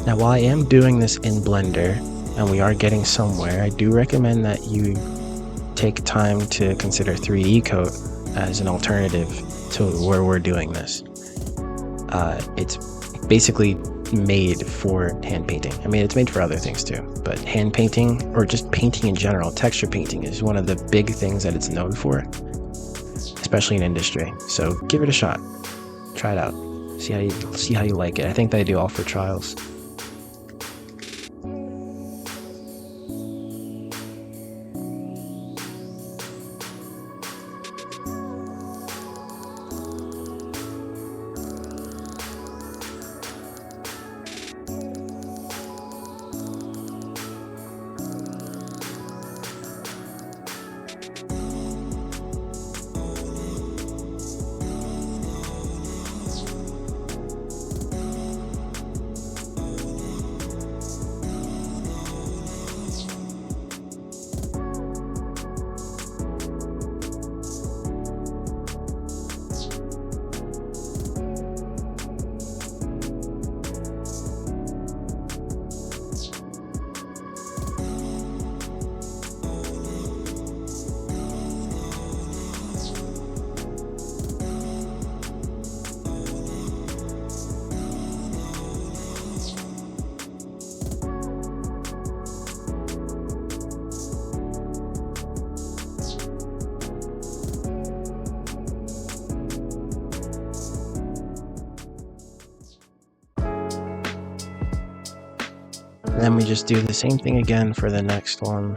Now, while I am doing this in Blender and we are getting somewhere, I do recommend that you take time to consider 3D Coat as an alternative to where we're doing this. It's basically made for hand painting. I mean, it's made for other things too, but hand painting, or just painting in general, texture painting is one of the big things that it's known for, especially in industry. So give it a shot, try it out, see how you like it. I think they do offer trials. Then we just do the same thing again for the next one.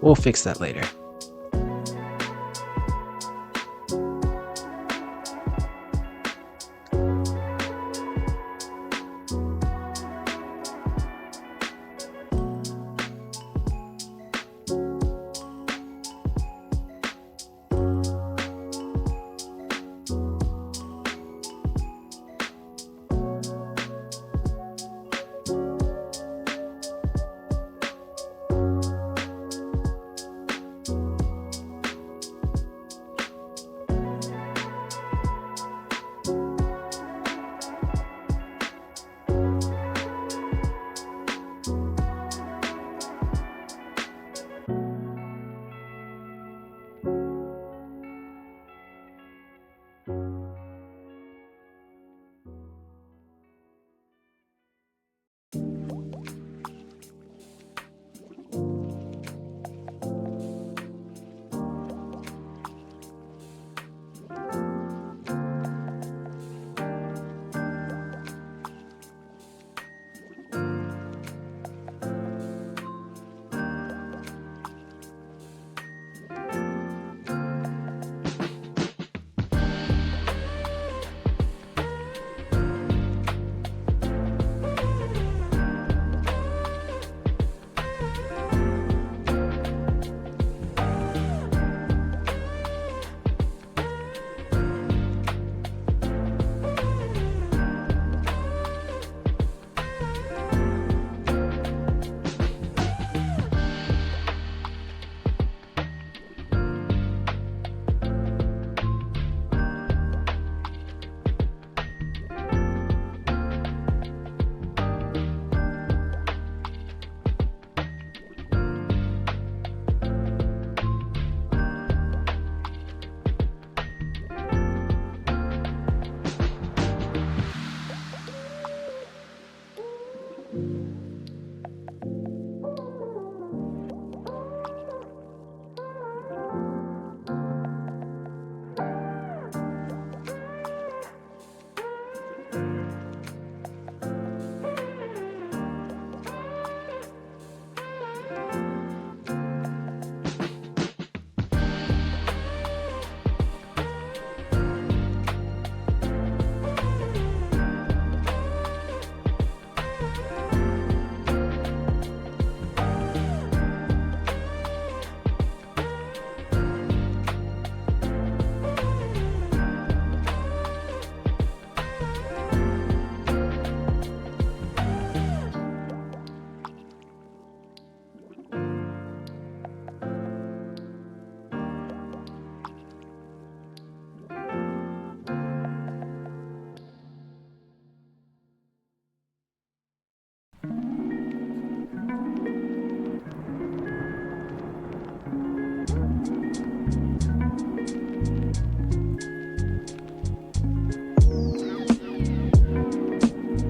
We'll fix that later.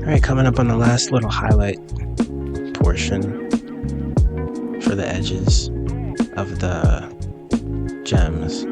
Alright, coming up on the last little highlight portion for the edges of the gems.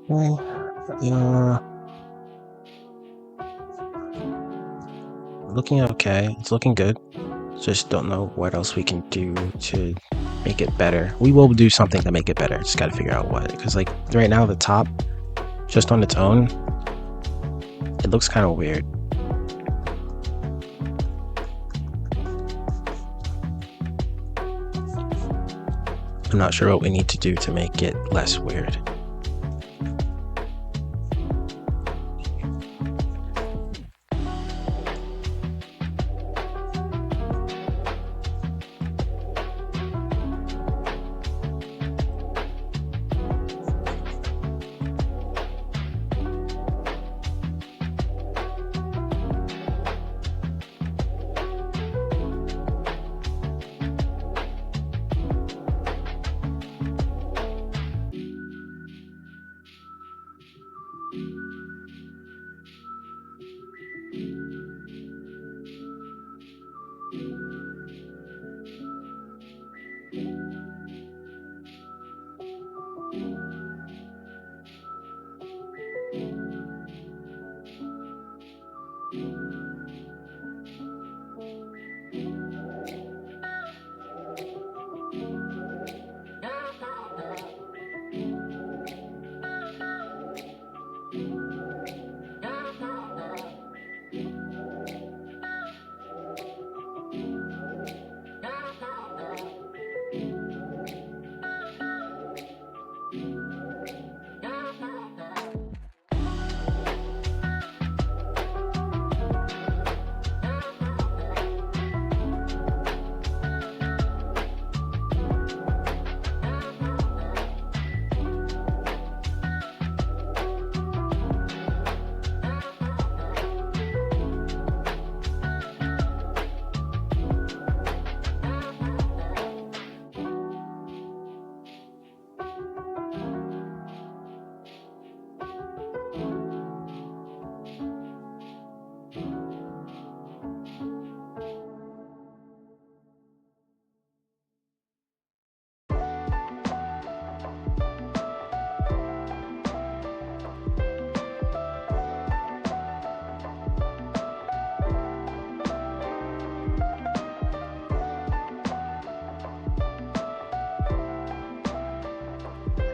Well, looking okay. It's looking good. Just don't know what else we can do to make it better. We will do something to make it better. Just gotta figure out what. Because like right now, the top, just on its own, it looks kind of weird. I'm not sure what we need to do to make it less weird.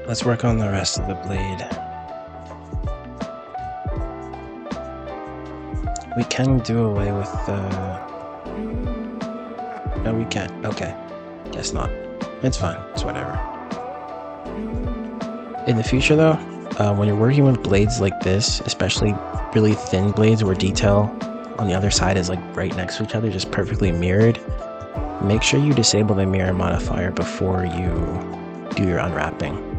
Let's work on the rest of the blade. We can do away with the... No, we can't. Okay. Guess not. It's fine. It's whatever. In the future, though, when you're working with blades like this, especially really thin blades where detail on the other side is like right next to each other, just perfectly mirrored, make sure you disable the mirror modifier before you do your unwrapping.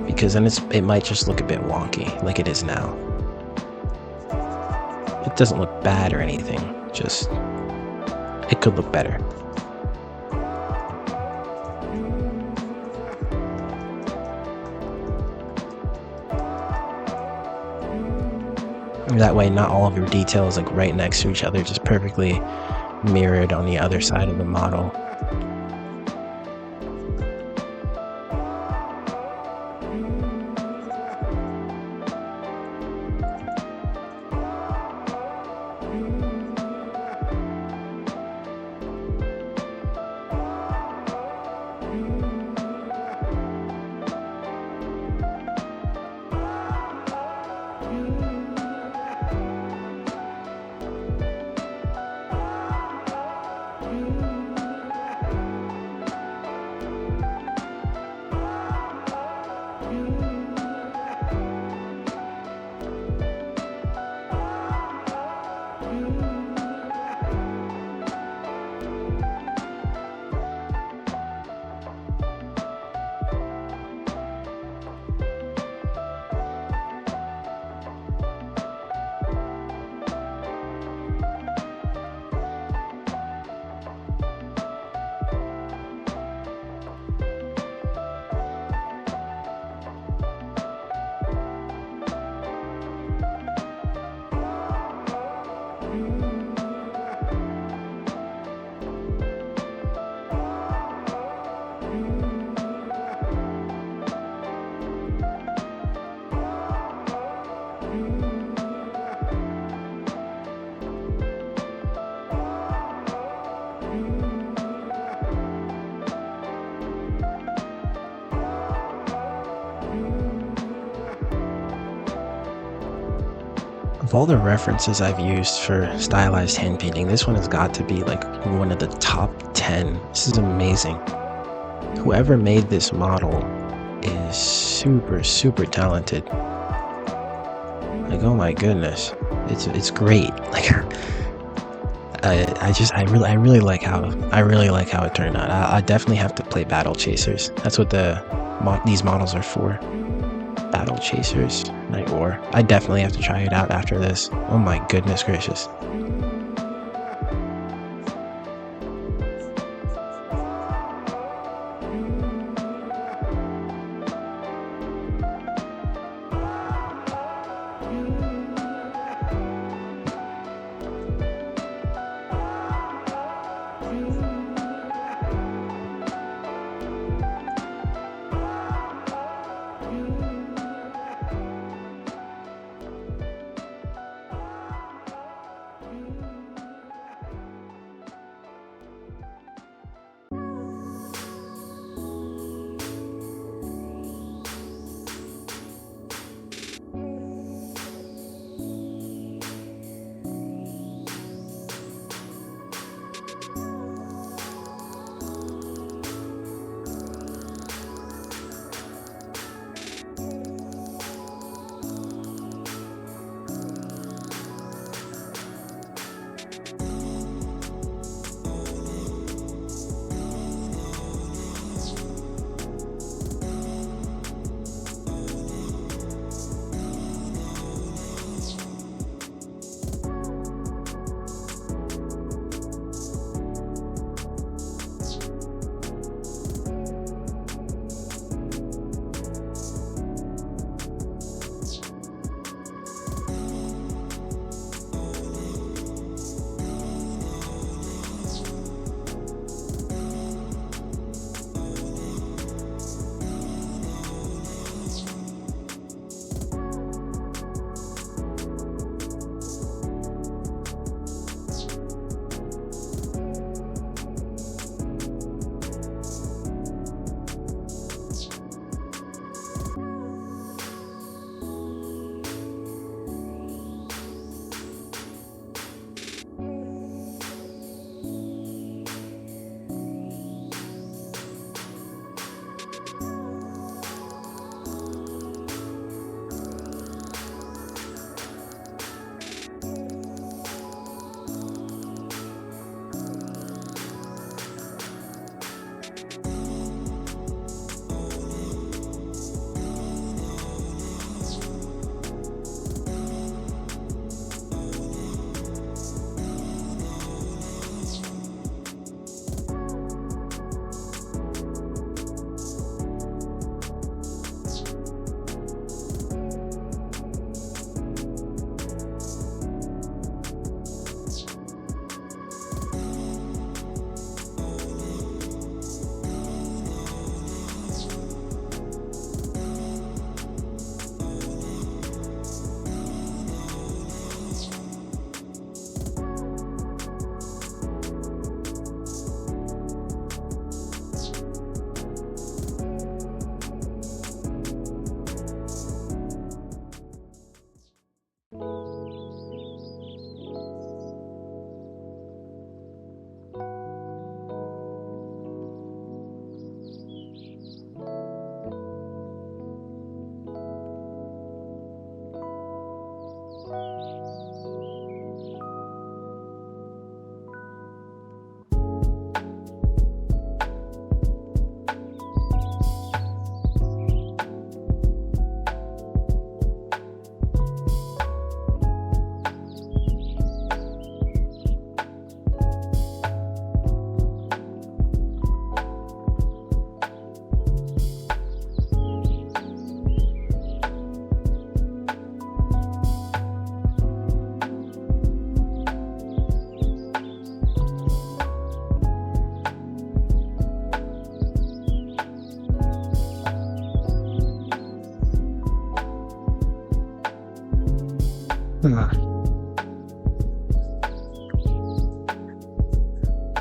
Because then it might just look a bit wonky, like it is now. It doesn't look bad or anything, just it could look better. That way not all of your details like right next to each other, just perfectly mirrored on the other side of the model. Of all the references I've used for stylized hand painting, this one has got to be like one of the top 10. This is amazing. Whoever made this model is super talented. Like, oh my goodness, it's great. Like, I really like how it turned out. I definitely have to play Battle Chasers. That's what these models are for. Battle Chasers, Night War. I definitely have to try it out after this. Oh my goodness gracious.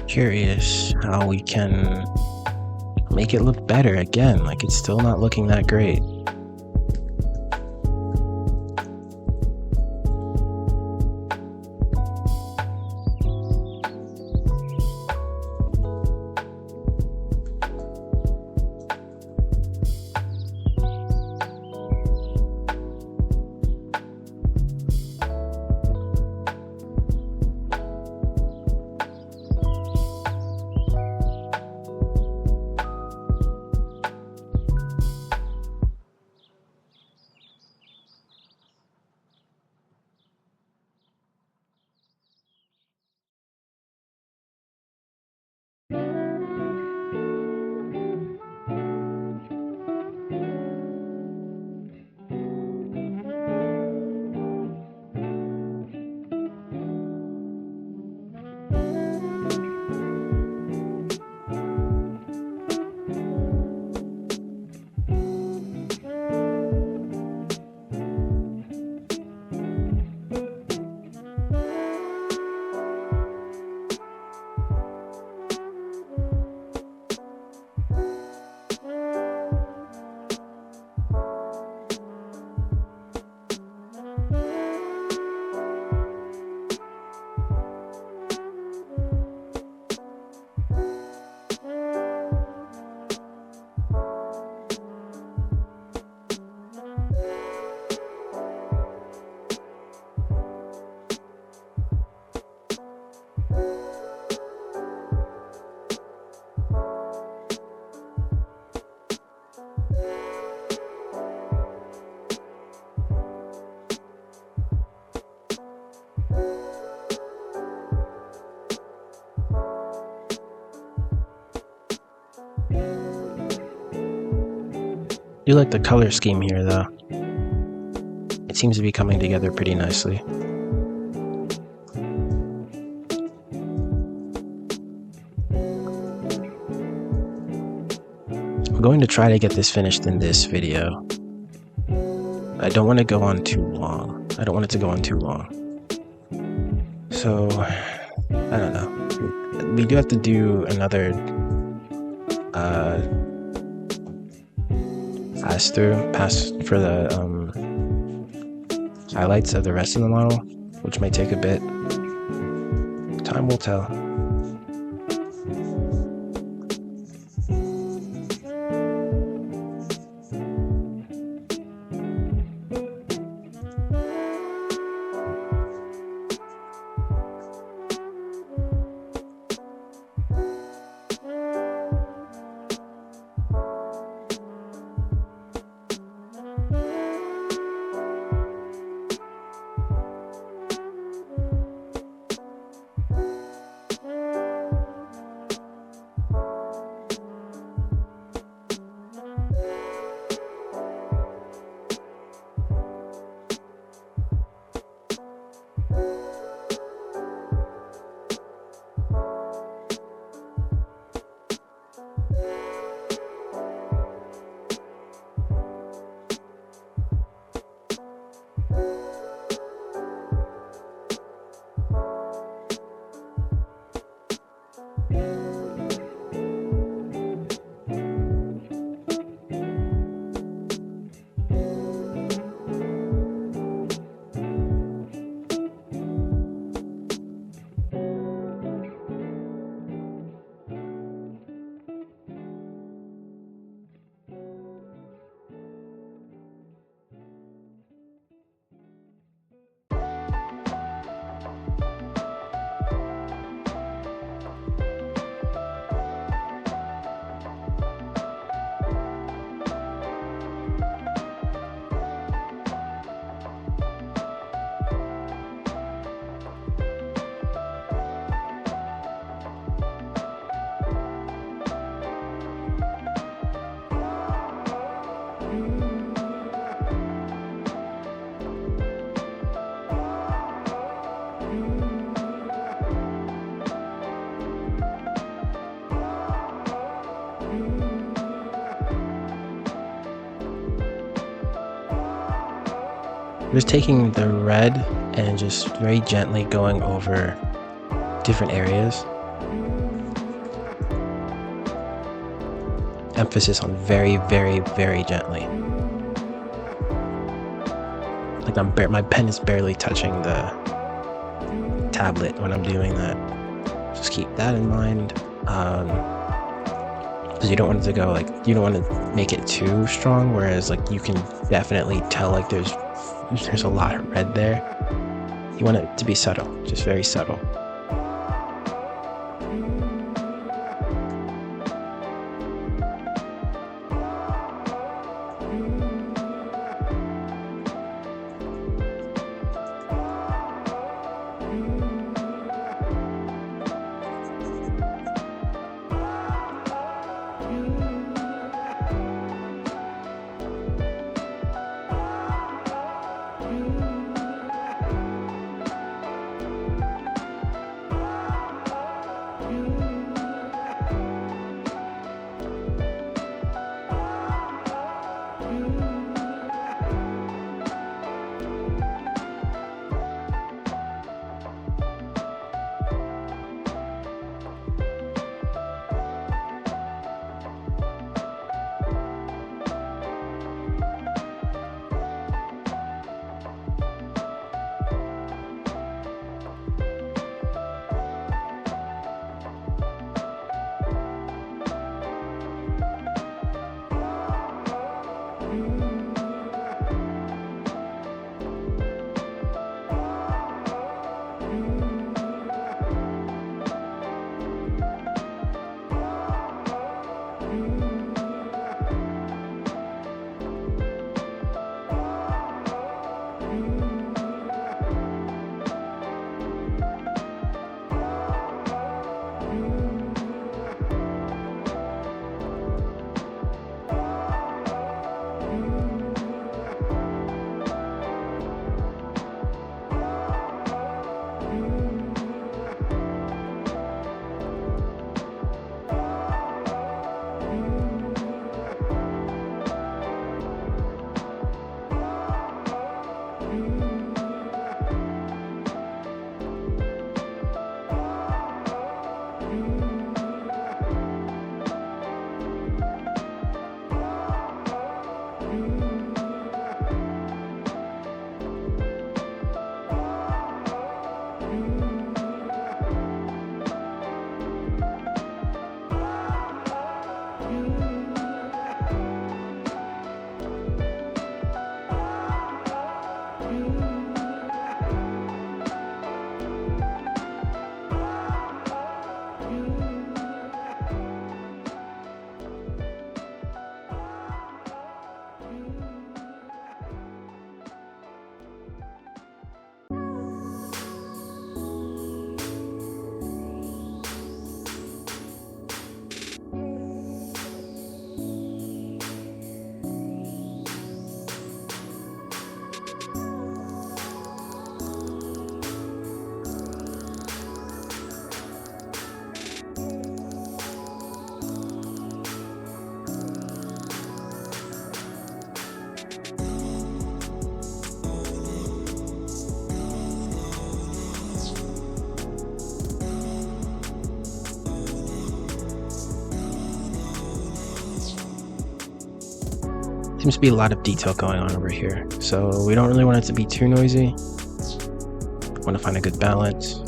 Curious how we can make it look better again. Like, it's still not looking that great. do like the color scheme here though. It seems to be coming together pretty nicely. I'm going to try to get this finished in this video. I don't want to go on too long. I don't want it to go on too long. So, I don't know. We do have to do another pass for the highlights of the rest of the model, which may take a bit. Time will tell. Just taking the red and just very gently going over different areas. Emphasis on very, very, very gently. Like my pen is barely touching the tablet when I'm doing that. Just keep that in mind. Because you don't want it to go you don't want to make it too strong, whereas you can definitely tell there's a lot of red there. You want it to be subtle, just very subtle. Seems to be a lot of detail going on over here, so we don't really want it to be too noisy. Want to find a good balance.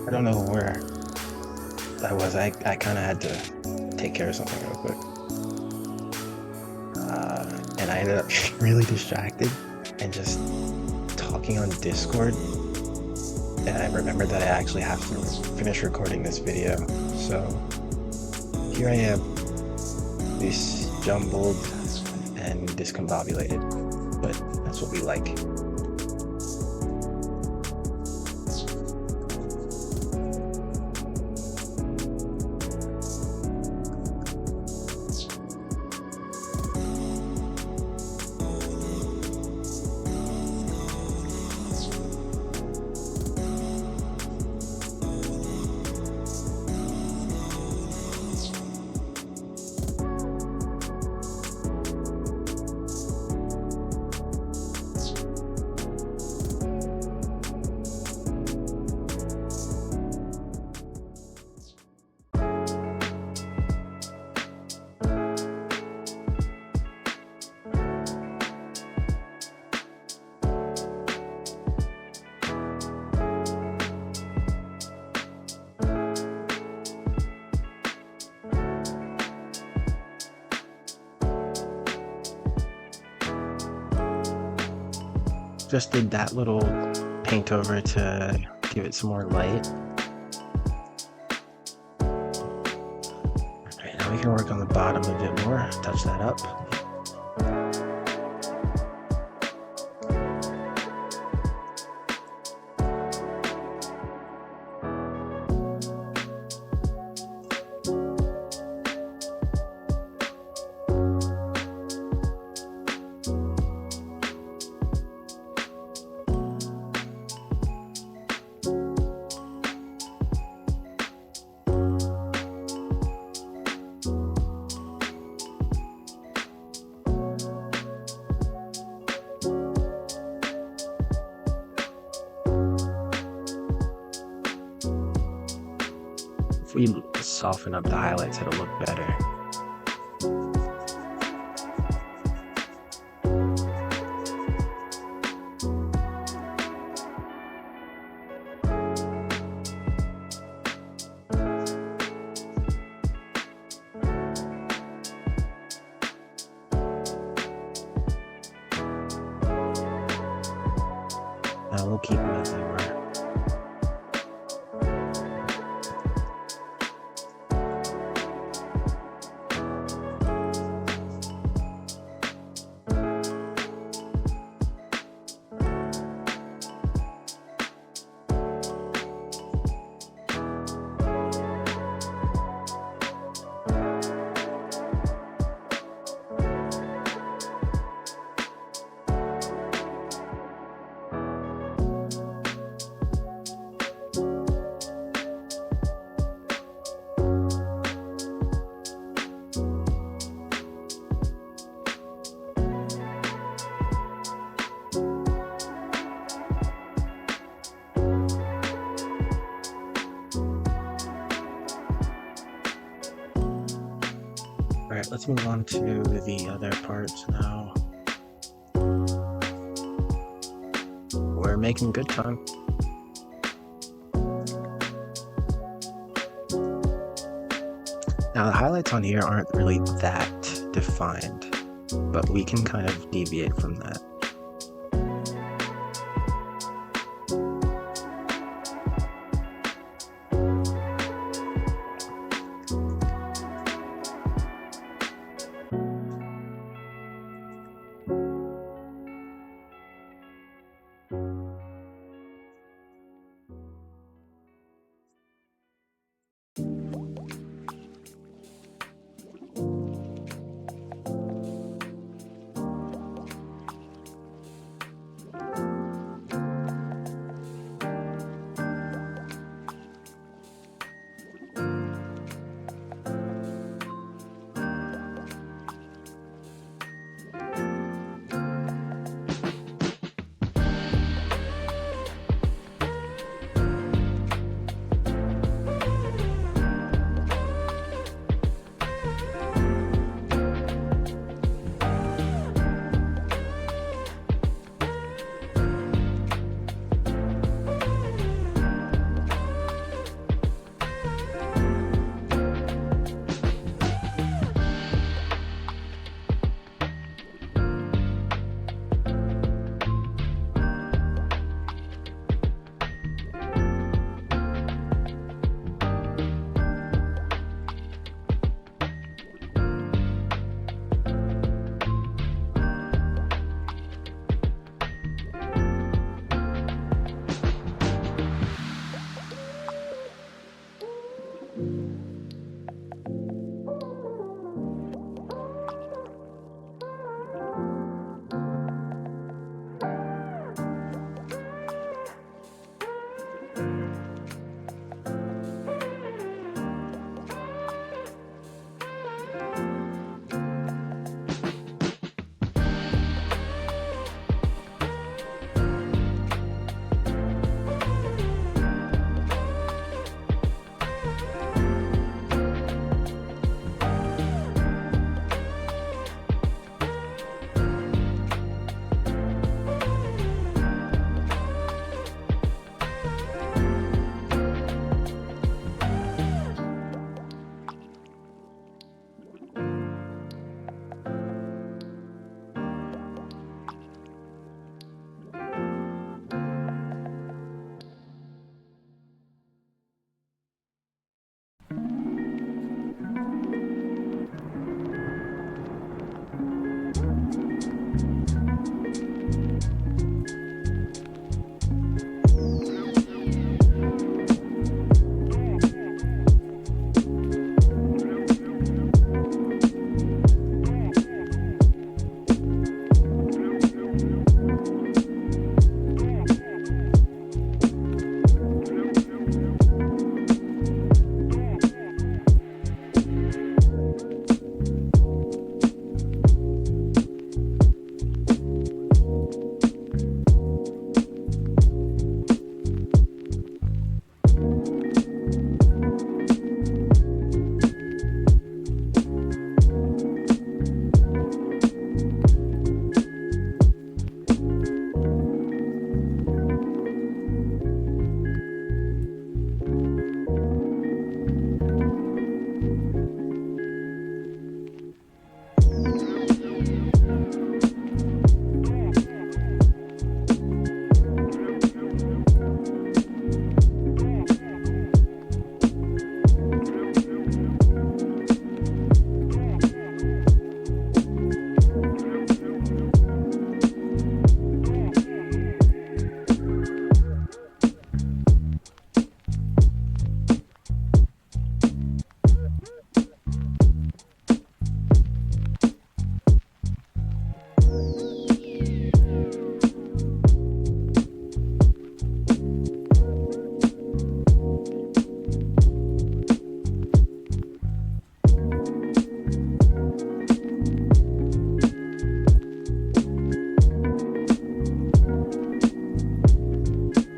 I don't know where that was. I kind of had to take care of something real quick. And I ended up really distracted and just talking on Discord. And I remembered that I actually have to finish recording this video. So here I am, this jumbled and discombobulated, but that's what we like. Just did that little paint over to give it some more light. Alright, now we can work on the bottom a bit more, touch that up. If we soften up the highlights, it'll look better. Now we'll keep them as they were. Alright, let's move on to the other parts now. We're making good time. Now the highlights on here aren't really that defined, but we can kind of deviate from that.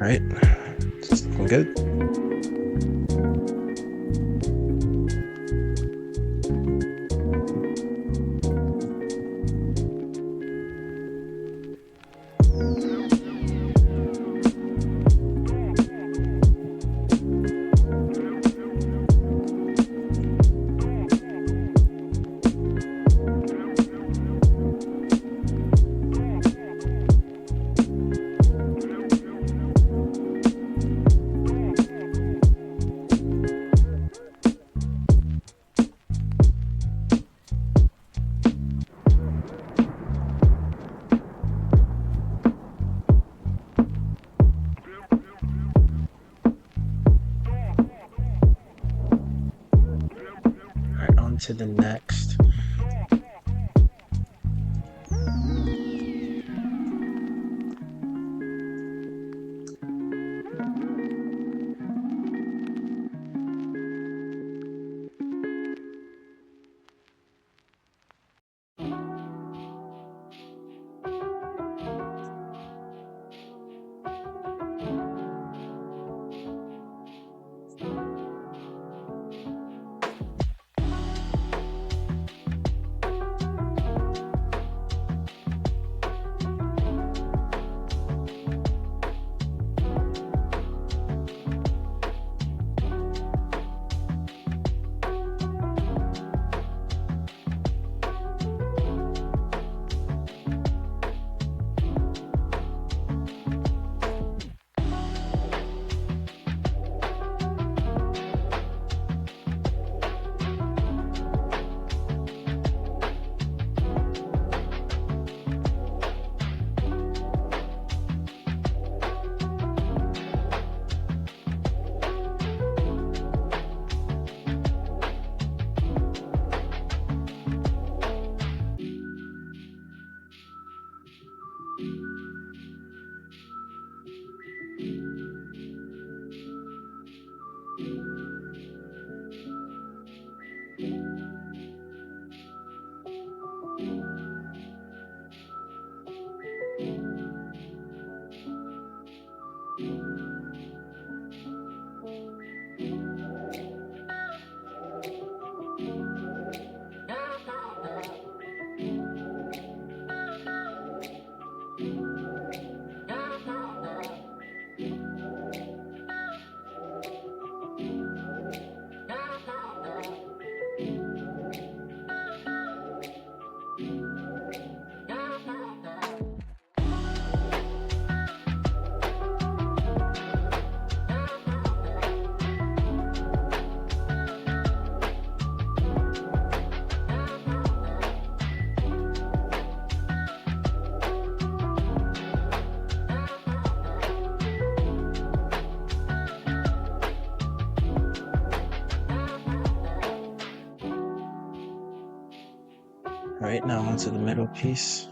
Right? It's looking good. Alright, on to the next. Right now onto the middle piece.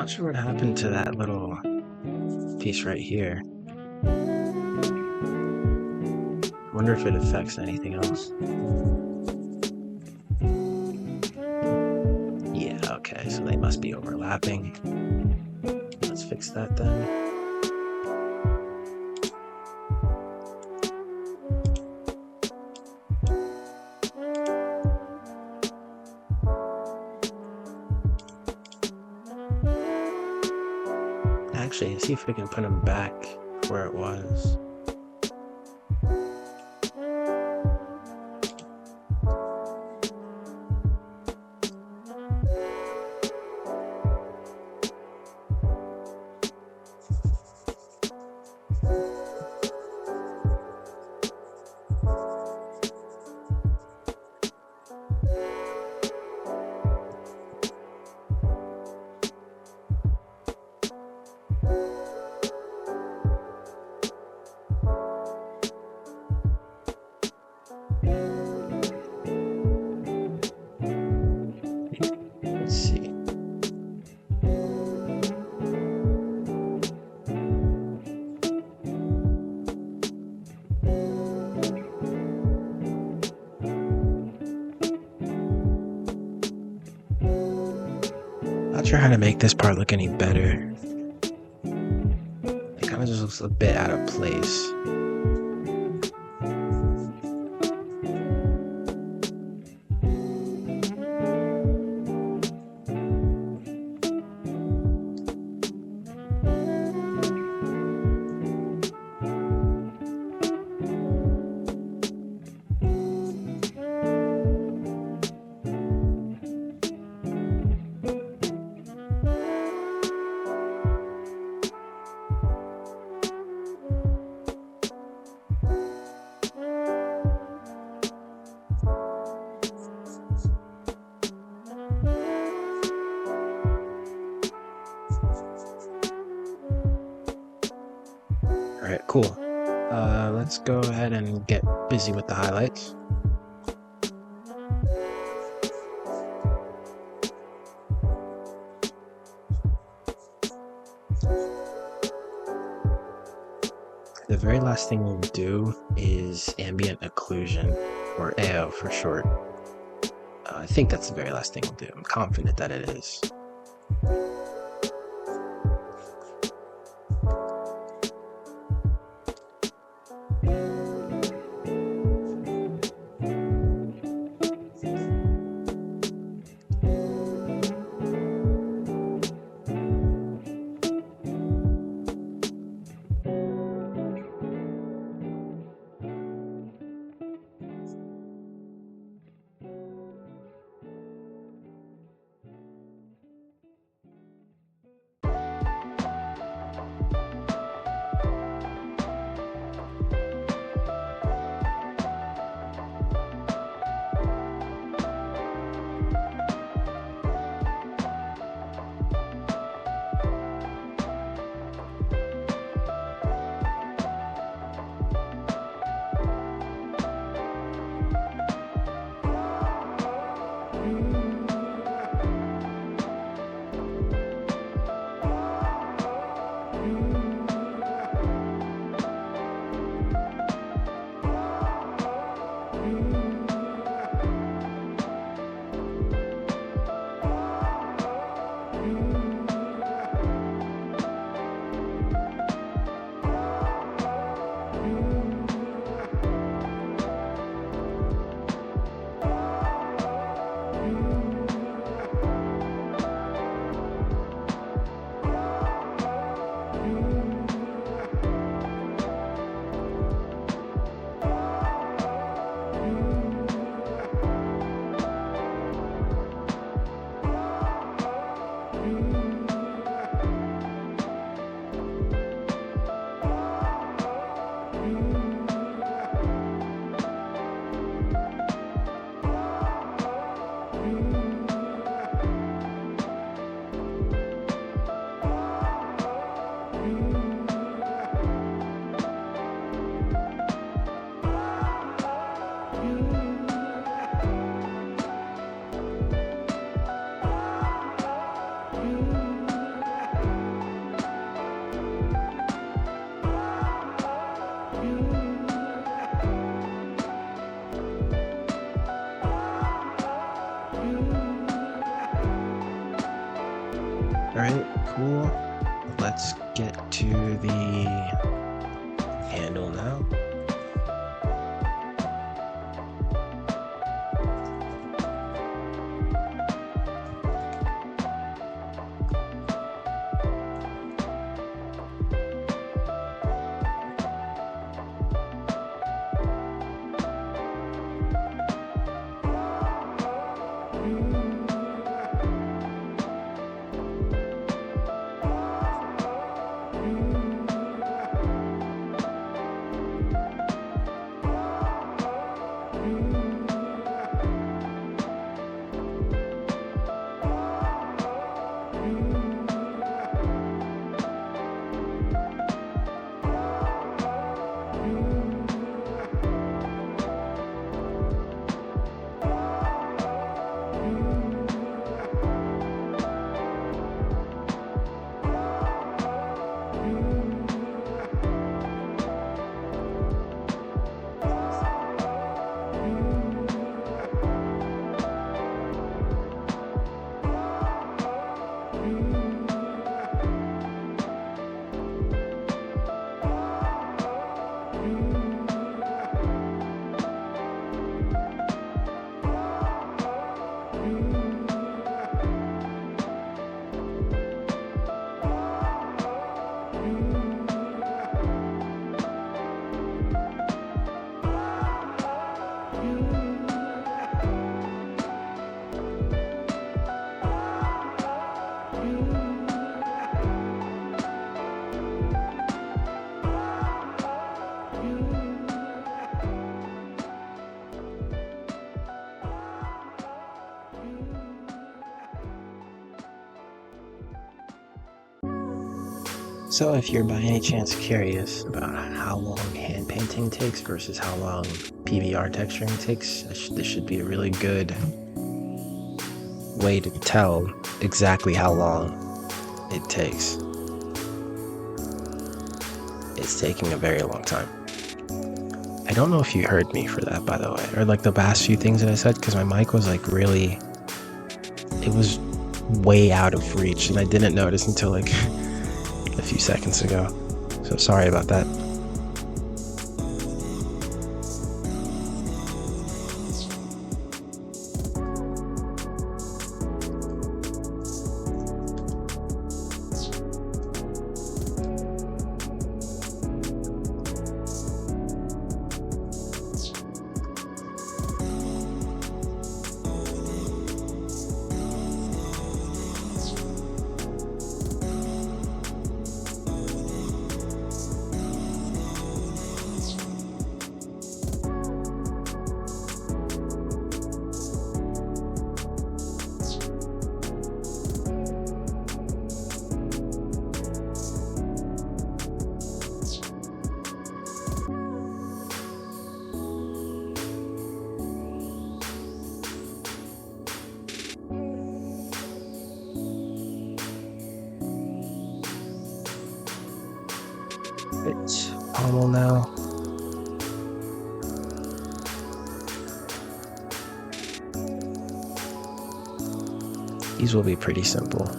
not sure what happened to that little piece right here. I wonder if it affects anything else. Yeah, okay, so they must be overlapping. Let's fix that then. Actually, see if we can put them back where it was. Let's see. Not sure how to make this part look any better. It kind of just looks a bit out of place. Alright, cool. Let's go ahead and get busy with the highlights. The very last thing we'll do is ambient occlusion, or AO for short. I think that's the very last thing we'll do. I'm confident that it is. Alright, cool. Let's get to the handle now. So if you're by any chance curious about how long hand painting takes versus how long PBR texturing takes, this should be a really good way to tell exactly how long it takes. It's taking a very long time. I don't know if you heard me for that, by the way, or like the last few things that I said, because my mic was like really, it was way out of reach and I didn't notice until like a few seconds ago, so sorry about that. It's Pommel now. These will be pretty simple.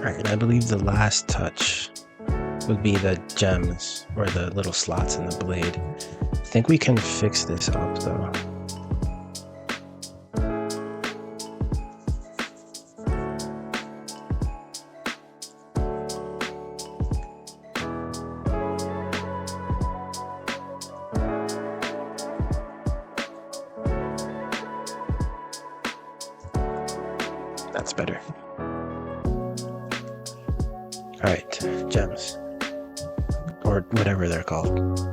Alright, and I believe the last touch would be the gems or the little slots in the blade. I think we can fix this up though. That's better. All right, gems, or whatever they're called.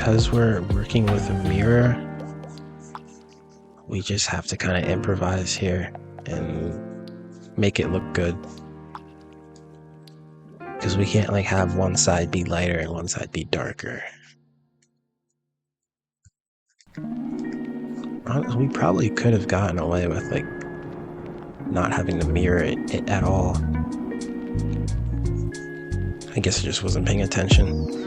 because we're working with a mirror, we just have to kind of improvise here and make it look good. Because we can't like have one side be lighter and one side be darker. We probably could have gotten away with like not having to mirror it at all. I guess I just wasn't paying attention.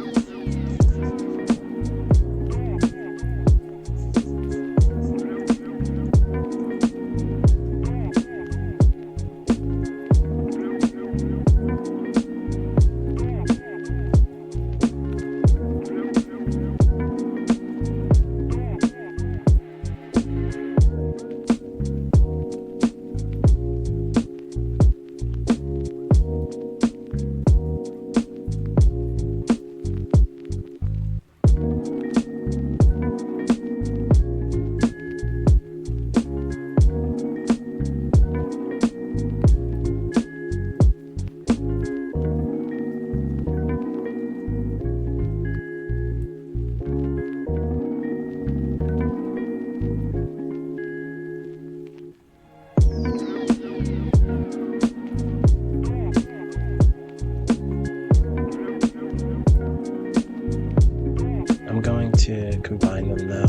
I'm going to combine them now.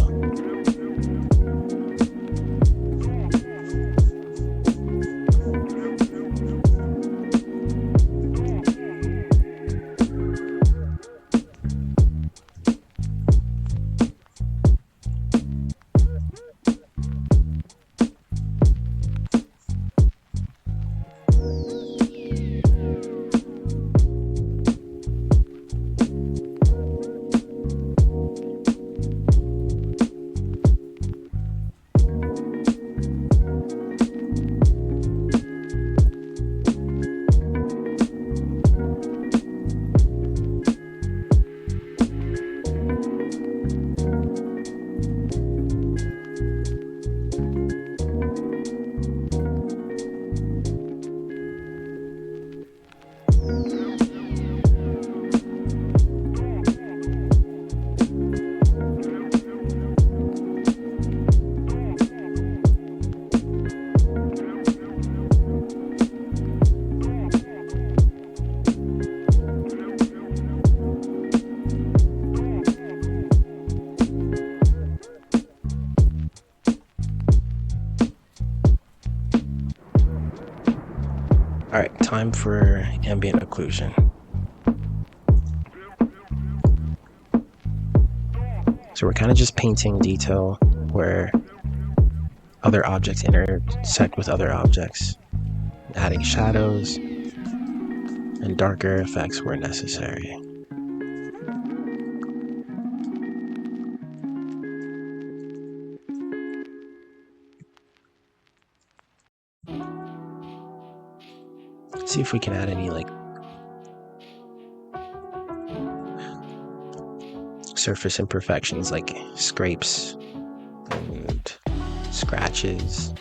All right, time for ambient occlusion. So we're kind of just painting detail where other objects intersect with other objects, adding shadows and darker effects where necessary. See if we can add any like surface imperfections like scrapes and scratches.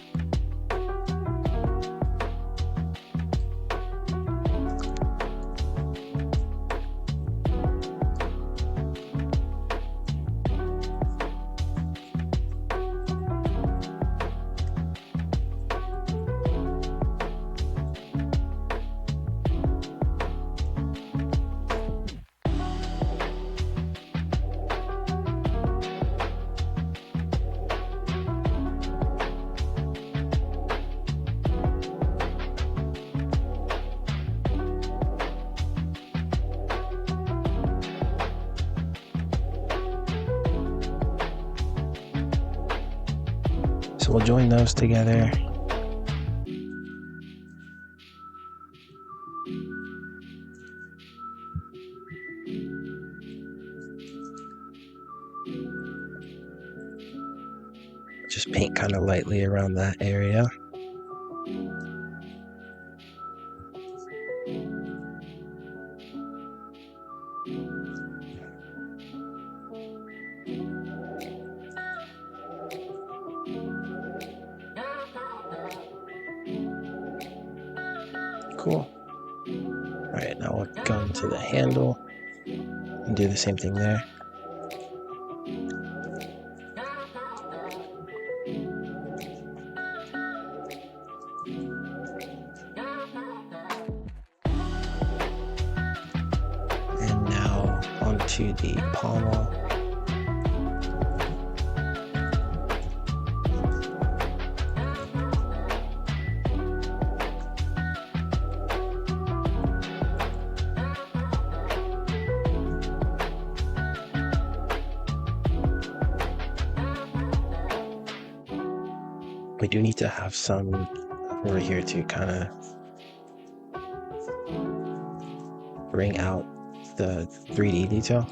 So we'll join those together. Just paint kind of lightly around that area. Cool. All right, now we'll go into the handle and do the same thing there. to the Pommel. We do need to have some over here to kind of bring out the 3D detail.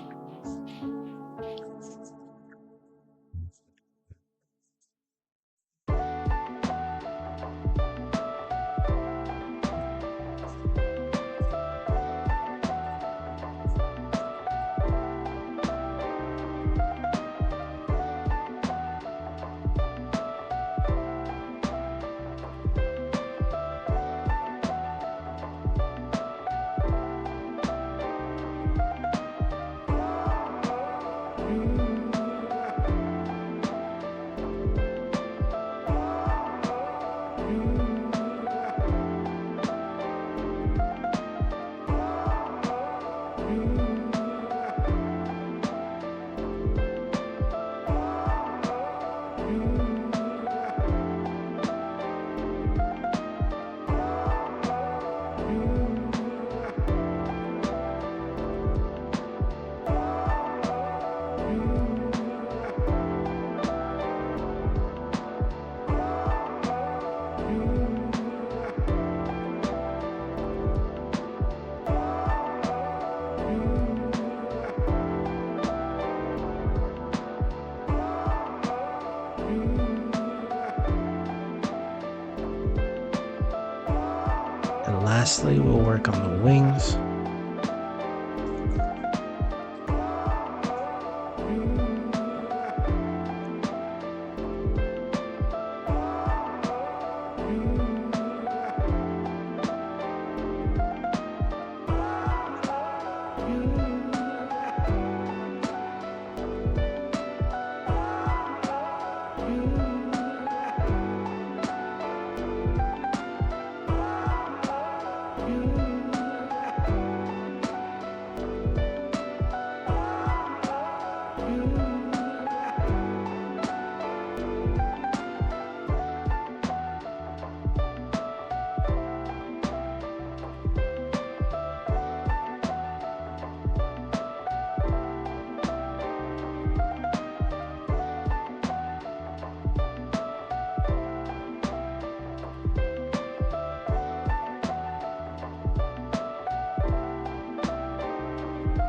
And lastly, we'll work on the wings.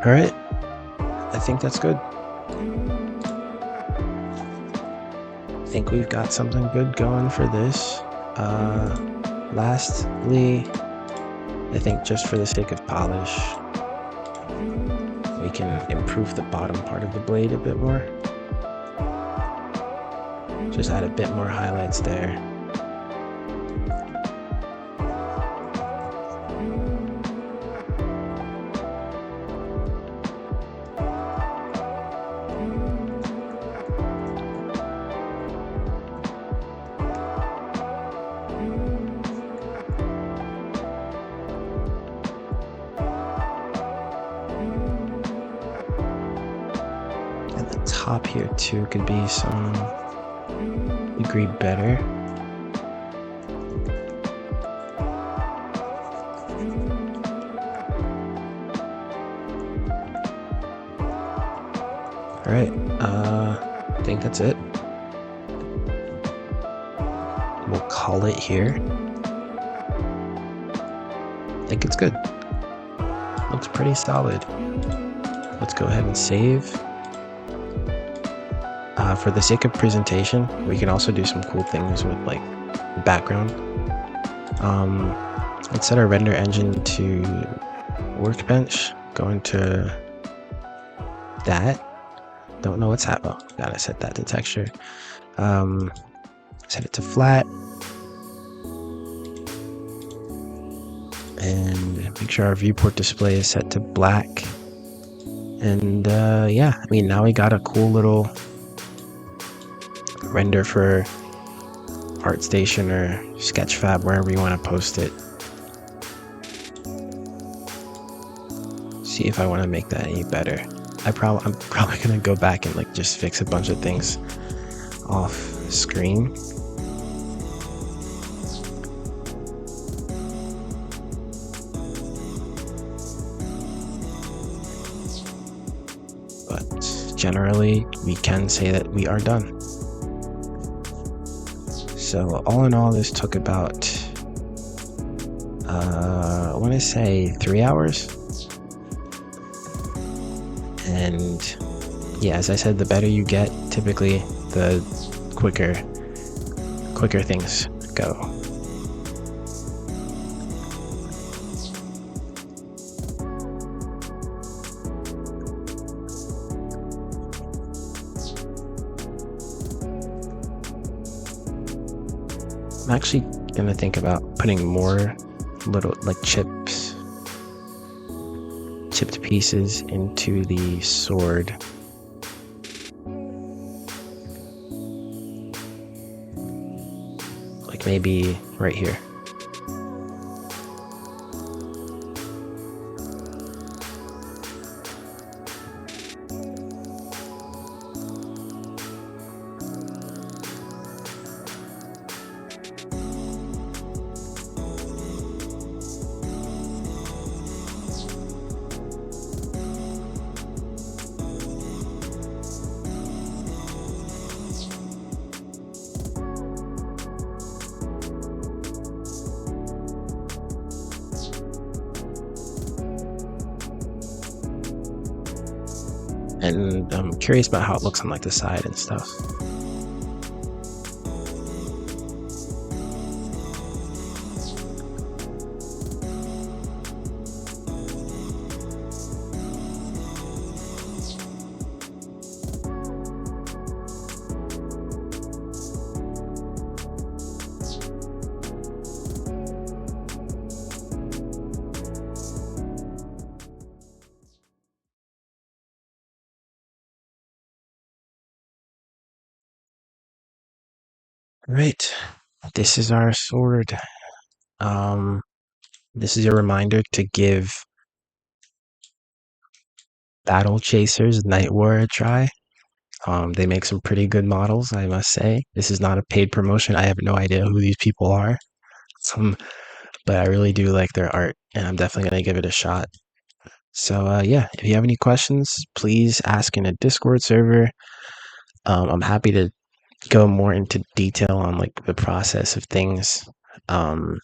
All right, I think that's good. I think we've got something good going for this. Lastly, I think just for the sake of polish, we can improve the bottom part of the blade a bit more. Just add a bit more highlights there. Top here too could be some degree better. All right, I think that's it. We'll call it here. I think it's good. Looks pretty solid. Let's go ahead and save. For the sake of presentation, we can also do some cool things with like background. Let's set our render engine to workbench. Go into that. Don't know what's happening. Oh, gotta set that to texture. Set it to flat. And make sure our viewport display is set to black. And yeah, I mean, now we got a cool little render for ArtStation or Sketchfab, wherever you want to post it. See if I want to make that any better. I'm probably gonna go back and like just fix a bunch of things off screen. But generally, we can say that we are done. So all in all, this took about, I want to say 3 hours. And yeah, as I said, the better you get, typically, the quicker things go. I'm actually gonna think about putting more little like chipped pieces into the sword. Like maybe right here. And I'm curious about how it looks on like the side and stuff. Right, this is our sword. This is your reminder to give Battle Chasers Night War a try. They make some pretty good models, I must say. This is not a paid promotion. I have no idea who these people are. But I really do like their art, and I'm definitely going to give it a shot. So yeah, if you have any questions, please ask in a Discord server. I'm happy to go more into detail on like the process of things. Um,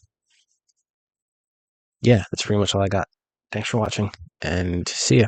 yeah, that's pretty much all I got. Thanks for watching, and see ya.